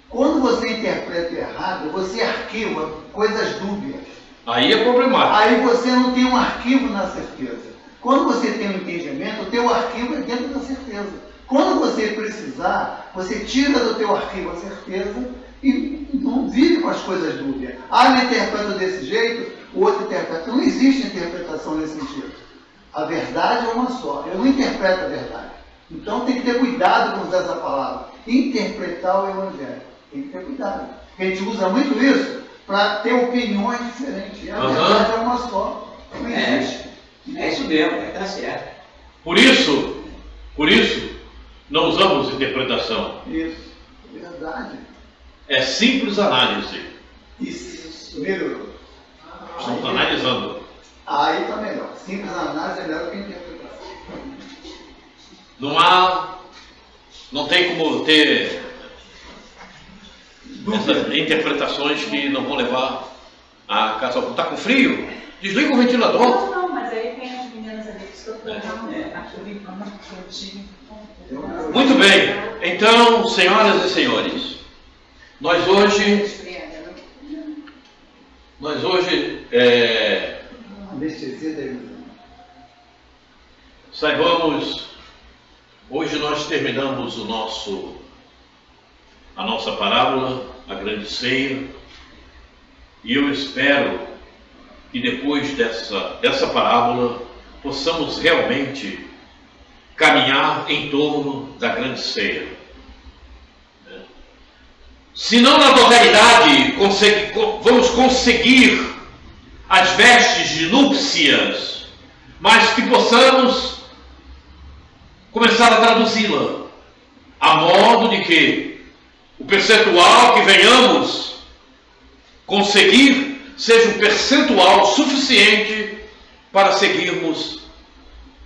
C: Quando você interpreta errado, você arquiva coisas dúbias.
A: Aí é problemático.
C: Aí você não tem um arquivo na certeza. Quando você tem um entendimento, o teu arquivo é dentro da certeza. Quando você precisar, você tira do teu arquivo a certeza e não vive com as coisas dúbias. Ah, ele interpreta desse jeito, o outro interpreta. Não existe interpretação nesse sentido. A verdade é uma só. Eu não interpreto a verdade. Então tem que ter cuidado com usar essa palavra. Interpretar o Evangelho. Tem que ter cuidado. Porque a gente usa muito isso para ter opiniões diferentes. E a verdade é uma só. Não existe.
B: É isso mesmo, está certo.
A: Por isso, não usamos interpretação.
C: Isso. Verdade.
A: É simples análise.
C: Isso. Melhorou.
A: Estamos analisando.
C: Aí está melhor. Simples análise é melhor que interpretação.
A: Não tem como ter essas interpretações que não vão levar a casa. Está com frio? Desliga o ventilador.
D: Não, mas aí tem as meninas ali que estão falando.
A: Muito bem. Então, senhoras e senhores, nós hoje
C: Anestesia da ilusão.
A: saibamos, hoje nós terminamos a nossa parábola, a grande ceia, e eu espero que depois dessa parábola possamos realmente caminhar em torno da grande ceia. Se não na totalidade vamos conseguir as vestes de núpcias, mas que possamos começar a traduzi-la, a modo de que o percentual que venhamos conseguir seja um percentual suficiente para seguirmos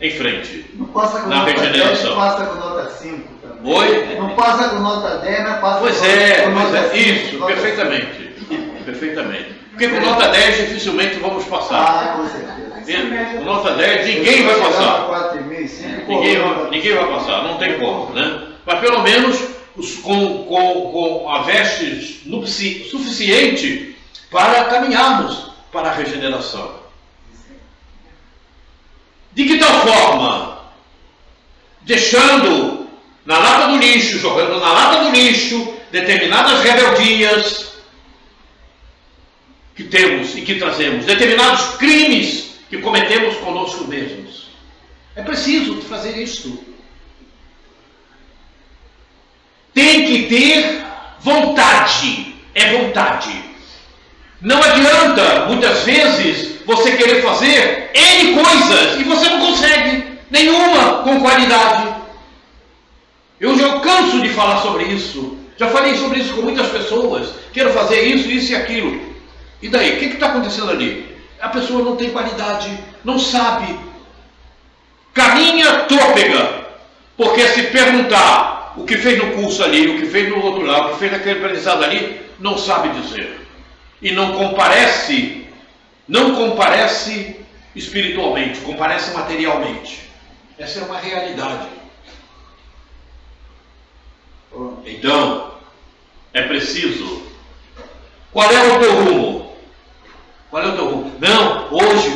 A: em frente.
C: Não passa com
A: Na
C: nota 10,
A: regeneração.
C: passa com nota 5 também.
A: Oi?
C: Não passa com nota 10, mas passa
A: Pois
C: com
A: é,
C: nota 5.
A: isso,
C: nota
A: perfeitamente. Perfeitamente. Porque com nota 10 dificilmente vamos
C: 5.
A: passar.
C: Ah, com certeza.
A: Com nota 10 ninguém vai passar.
C: 4,5, 5.
A: Ninguém vai passar, não tem como, né? Mas pelo menos com a veste suficiente para caminharmos para a regeneração. De que tal forma? Deixando na lata do lixo, jogando na lata do lixo determinadas rebeldias que temos e que trazemos, determinados crimes que cometemos conosco mesmos. É preciso fazer isto. Tem que ter vontade. É vontade. Não adianta, muitas vezes, você querer fazer N coisas e você não consegue nenhuma com qualidade. Eu já canso de falar sobre isso. Já falei sobre isso com muitas pessoas. Quero fazer isso, isso e aquilo. E daí? O que está acontecendo ali? A pessoa não tem qualidade, não sabe. Caminha trôpega. Porque se perguntar o que fez no curso ali, o que fez no outro lado, o que fez naquele aprendizado ali, não sabe dizer. E não comparece espiritualmente, comparece materialmente. Essa é uma realidade. Então, é preciso. Qual é o teu rumo? Qual é o teu rumo? Não, hoje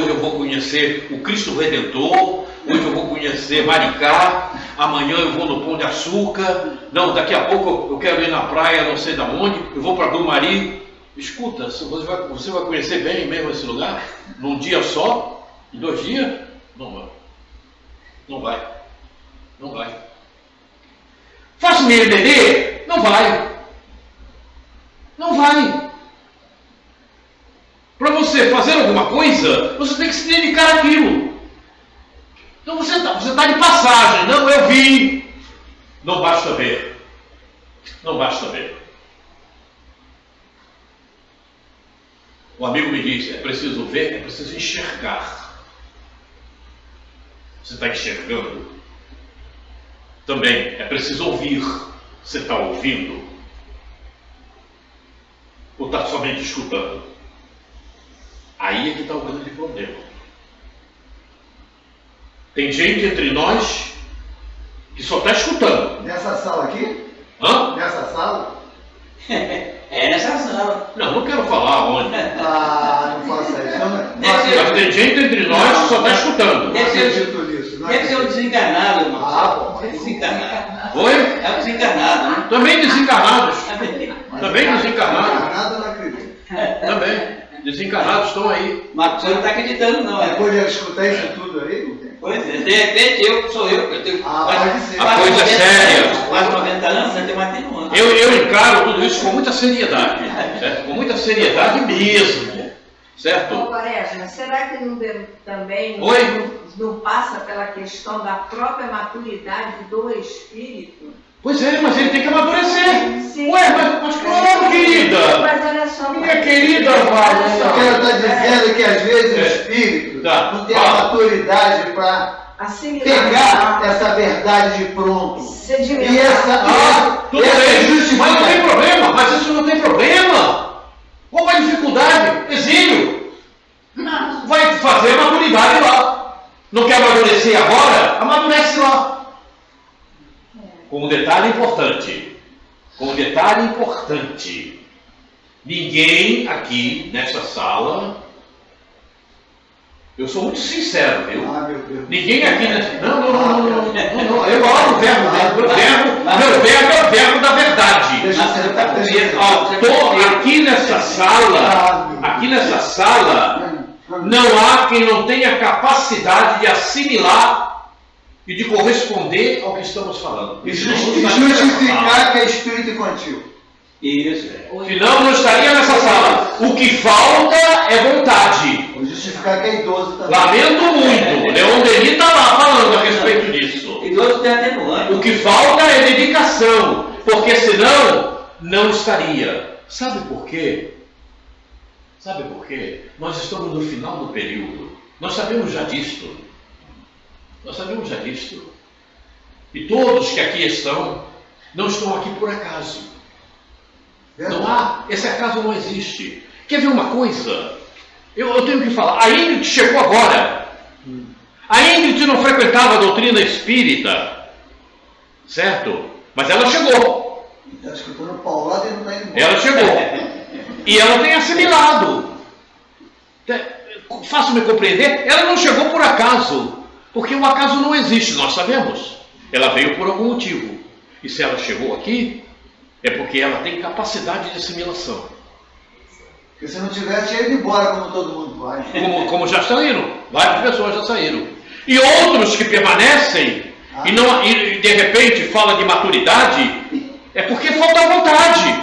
A: eu vou conhecer o Cristo Redentor, hoje eu vou conhecer Maricá, amanhã eu vou no Pão de Açúcar, não, daqui a pouco eu quero ir na praia, não sei de onde, eu vou para Dumari. Escuta, você vai conhecer bem mesmo esse lugar? Num dia só? Em 2 dias? Não vai. Não vai. Não vai. Faço me entender? Não vai. Não vai. Para você fazer alguma coisa, você tem que se dedicar àquilo. Então você está de passagem. Não, eu vi. Não basta ver. Não basta ver. O amigo me diz, é preciso ver, é preciso enxergar. Você está enxergando? Também é preciso ouvir. Você está ouvindo? Ou está somente escutando? Aí é que está o grande problema. Tem gente entre nós que só está escutando.
C: Nessa sala aqui?
A: Hã?
C: Nessa sala?
B: É nessa sala.
A: Não quero falar onde.
C: Ah, não faça isso. Não
A: Mas tem gente entre nós que só está escutando.
C: Não acredito nisso. Não
B: Deve ser um
C: acredito.
B: desencarnado, irmão.
C: Ah, bom.
B: Desencarnado.
A: Oi?
B: É um desencarnado, né?
A: Também desencarnados.
C: Mas
A: Também desencarnado.
C: Desencarnado eu não acredito.
A: Também. Desencarnados estão aí.
B: Marcos, você não está acreditando, não. É?
C: Depois de escutar isso tudo aí, não tem.
B: Pois é, de repente sou eu, eu tenho
C: Pode ser.
A: A coisa é séria.
B: quase 90 anos, né? Tenho mais de um ano.
A: Eu encaro tudo isso com muita seriedade. Certo? Com muita seriedade mesmo. Certo?
E: Ô, Quaresma, será que também
A: Oi?
E: não passa pela questão da própria maturidade do espírito?
A: Pois é, mas ele tem que amadurecer.
E: Sim.
A: Ué, mas claro, querida.
E: Mas olha só,
A: Minha querida
C: O que
A: Vala.
C: ela está dizendo é que às vezes o espírito
A: Tá.
C: não tem a maturidade para
E: assimilar,
C: pegar essa verdade de pronto.
E: sedimentar.
C: E essa,
A: Tudo
C: essa
A: bem, mas não tem
C: justifica.
A: problema, mas isso não tem problema. Qual é a dificuldade? Exílio. Vai fazer a maturidade lá. Não quer amadurecer agora? Amadurece lá. Com um detalhe importante. Com um detalhe importante. Ninguém aqui nessa sala, eu sou muito sincero, viu?
C: Ah, meu Deus.
A: Ninguém aqui nessa. Não. Eu oro o verbo, né? Meu verbo é o verbo da verdade.
C: Deixa eu sentar.
A: Aqui nessa sala, não há quem não tenha capacidade de assimilar e de corresponder ao que estamos falando.
C: E
A: Isso não estaria nessa sala.
C: justificar que é espírito infantil.
B: Isso, é.
A: Senão não estaria nessa sala. O que falta é vontade.
C: Ou justificar que é idoso também.
A: Lamento muito. Leon Denis está lá falando a respeito disso.
B: Idoso tem atenuante.
A: O que falta é dedicação. Porque senão não estaria. Sabe por quê? Sabe por quê? Nós estamos no final do período. Nós sabemos já disto. E todos que aqui estão, não estão aqui por acaso. Não há, esse acaso não existe. Quer ver uma coisa? Eu tenho que falar. A Ingrid chegou agora. A Ingrid não frequentava a doutrina espírita. Certo? Mas ela chegou.
C: Está escutando o Paulado e não está indo embora.
A: Ela chegou. E ela tem assimilado. Faço-me compreender? Ela não chegou por acaso. Porque o acaso não existe, nós sabemos. Ela veio por algum motivo. E se ela chegou aqui, é porque ela tem capacidade de assimilação.
C: Porque se não tivesse, tinha ido embora, como todo mundo vai.
A: Como já saíram. Várias pessoas já saíram. E outros que permanecem, e de repente fala de maturidade, é porque falta vontade.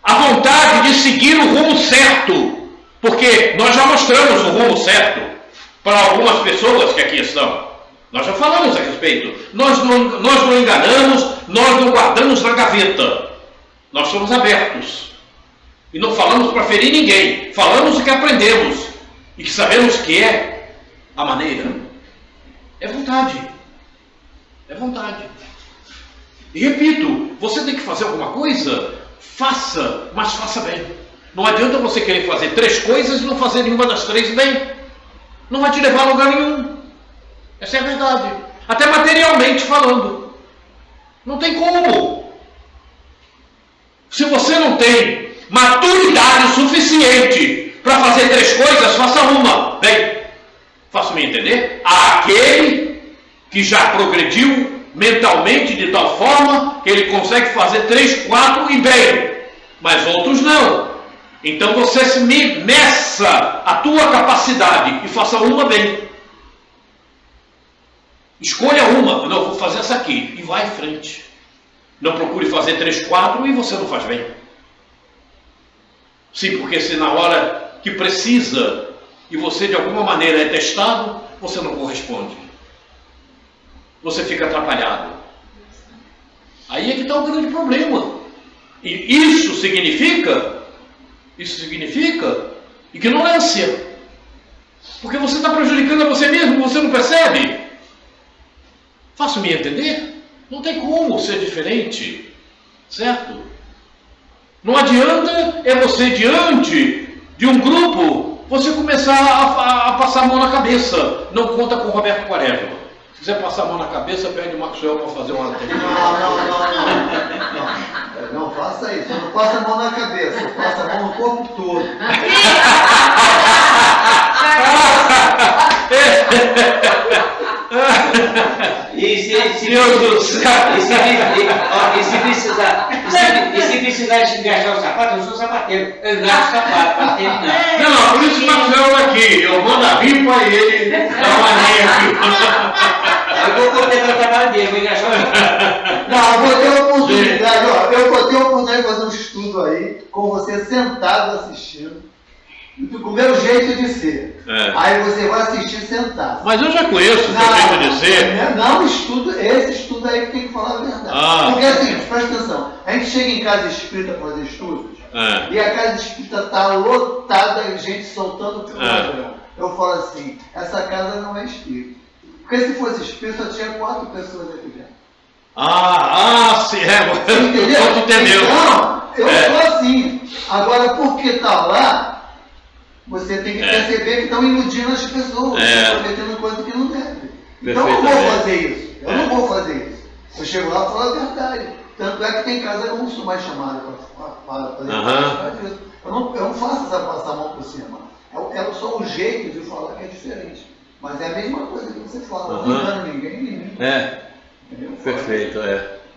A: A vontade de seguir o rumo certo. Porque nós já mostramos o rumo certo para algumas pessoas que aqui estão. Nós já falamos a respeito. Nós não enganamos, nós não guardamos na gaveta. Nós somos abertos. E não falamos para ferir ninguém. Falamos o que aprendemos. E que sabemos que é a maneira. É vontade. É vontade. E repito, você tem que fazer alguma coisa? Faça, mas faça bem. Não adianta você querer fazer 3 coisas e não fazer nenhuma das 3 bem. Não vai te levar a lugar nenhum. Essa é a verdade. Até materialmente falando. Não tem como. Se você não tem maturidade suficiente para fazer 3 coisas, faça uma. Bem, faça-me entender. Aquele que já progrediu mentalmente de tal forma que ele consegue fazer 3, 4 e bem. Mas outros não. Então você se meça a tua capacidade e faça uma bem. Escolha uma. Não, vou fazer essa aqui. E vai em frente. Não procure fazer 3, 4 e você não faz bem. Sim, porque se na hora que precisa e você de alguma maneira é testado, você não corresponde. Você fica atrapalhado. Aí é que está o grande problema. E isso significa e que não ânsia. Porque você está prejudicando a você mesmo, você não percebe. Faço-me entender? Não tem como ser diferente, certo? Não adianta você diante de um grupo, você começar a passar a mão na cabeça. Não conta com o Roberto Quaresma. Se quiser passar a mão na cabeça, pede o Maxwell para fazer uma antena.
C: Não faça isso. Não passa a mão na cabeça, passa a mão no corpo todo.
B: E se precisar engaixar o sapato, eu sou sapateiro. Eu engaixo o sapato, bater não.
A: Não, por isso o Maxwell aqui. Eu mando a ripa e ele dá uma linha aqui.
B: Eu vou completar o trabalho dele, vou engaixar o sapato.
C: Não, eu vou ter a oportunidade, ó. Eu vou ter a oportunidade de fazer um estudo aí, com você sentado assistindo. Com o meu jeito de ser. Aí você vai assistir sentado.
A: Mas eu já conheço o seu jeito de ser.
C: Não, esse estudo aí que tem que falar a verdade. Porque assim, presta atenção, a gente chega em casa espírita para fazer estudos, e a casa espírita está lotada de gente soltando palavrão. Eu falo assim, essa casa não é espírita. Porque se fosse espírita, só tinha 4 pessoas aqui dentro.
A: Sim,
C: Você entendeu? Não, eu sou assim. Agora, porque está lá, você tem que perceber que estão iludindo as pessoas, prometendo coisa que não deve. Então eu não vou fazer isso. Eu não vou fazer isso. Eu chego lá e falo a verdade. Tanto é que tem casa que eu não sou mais chamado para fazer isso. Eu não faço essa passar a mão por cima. É só o jeito de falar que é diferente. Mas é a mesma coisa que você fala. Não engano ninguém, nem mim. Entendeu?
A: Perfeito,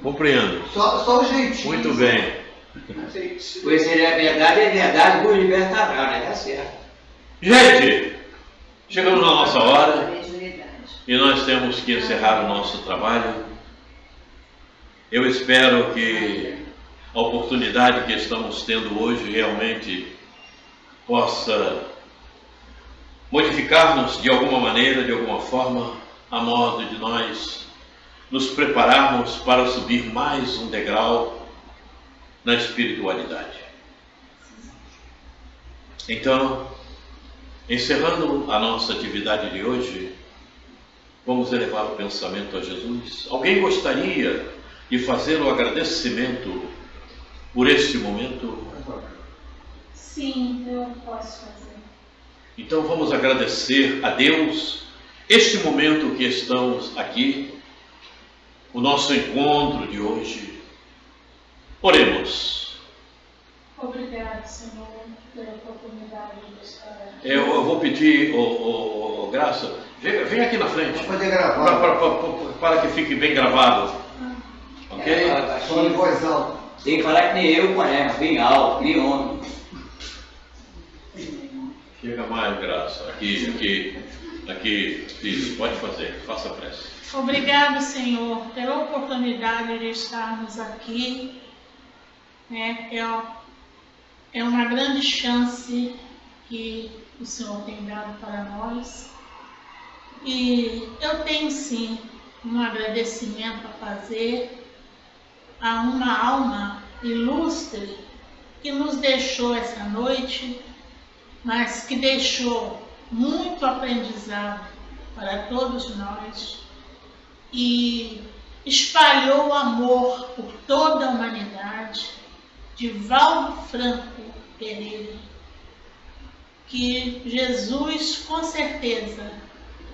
A: compreendo.
C: Só o jeitinho.
A: Muito bem.
B: Pois seria a verdade vos libertará, né? Tá certo.
A: Gente, chegamos na nossa hora e nós temos que encerrar o nosso trabalho. Eu espero que a oportunidade que estamos tendo hoje realmente possa modificar-nos de alguma maneira, de alguma forma, a modo de nós nos prepararmos para subir mais um degrau na espiritualidade. Então, encerrando a nossa atividade de hoje, vamos elevar o pensamento a Jesus. Alguém gostaria de fazer o agradecimento por este momento?
D: Sim, eu posso fazer.
A: Então vamos agradecer a Deus este momento que estamos aqui, o nosso encontro de hoje. Oremos.
D: Obrigado, Senhor, pela oportunidade de estar aqui.
A: Eu vou pedir, Graça, vem aqui na frente.
C: Para poder gravar.
A: Para que fique bem gravado. Ok?
C: Só em voz alta.
B: Tem que falar que nem eu, Quaresma, bem alto, bem homem.
A: Chega mais, Graça. Aqui, filho, pode fazer, faça a prece.
D: Obrigado, Senhor, pela oportunidade de estarmos aqui. É uma grande chance que o Senhor tem dado para nós. E eu tenho, sim, um agradecimento a fazer a uma alma ilustre que nos deixou essa noite, mas que deixou muito aprendizado para todos nós e espalhou o amor por toda a humanidade, Divaldo Franco Pereira, que Jesus com certeza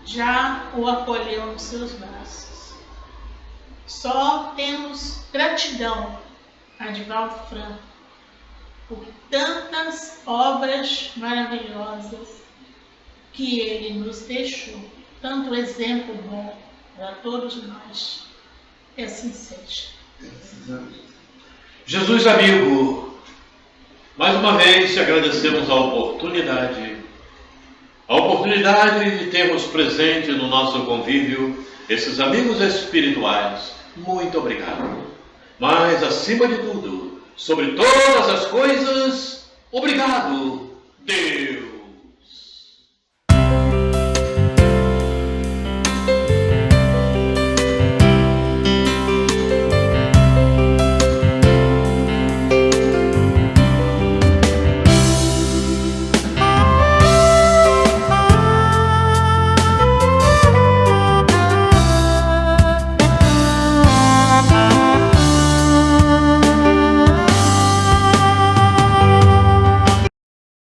D: já o acolheu nos seus braços. Só temos gratidão a Divaldo Franco por tantas obras maravilhosas que ele nos deixou, tanto exemplo bom para todos nós. E assim seja.
A: Jesus amigo, mais uma vez te agradecemos a oportunidade de termos presente no nosso convívio esses amigos espirituais. Muito obrigado. Mas acima de tudo, sobre todas as coisas, obrigado, Deus.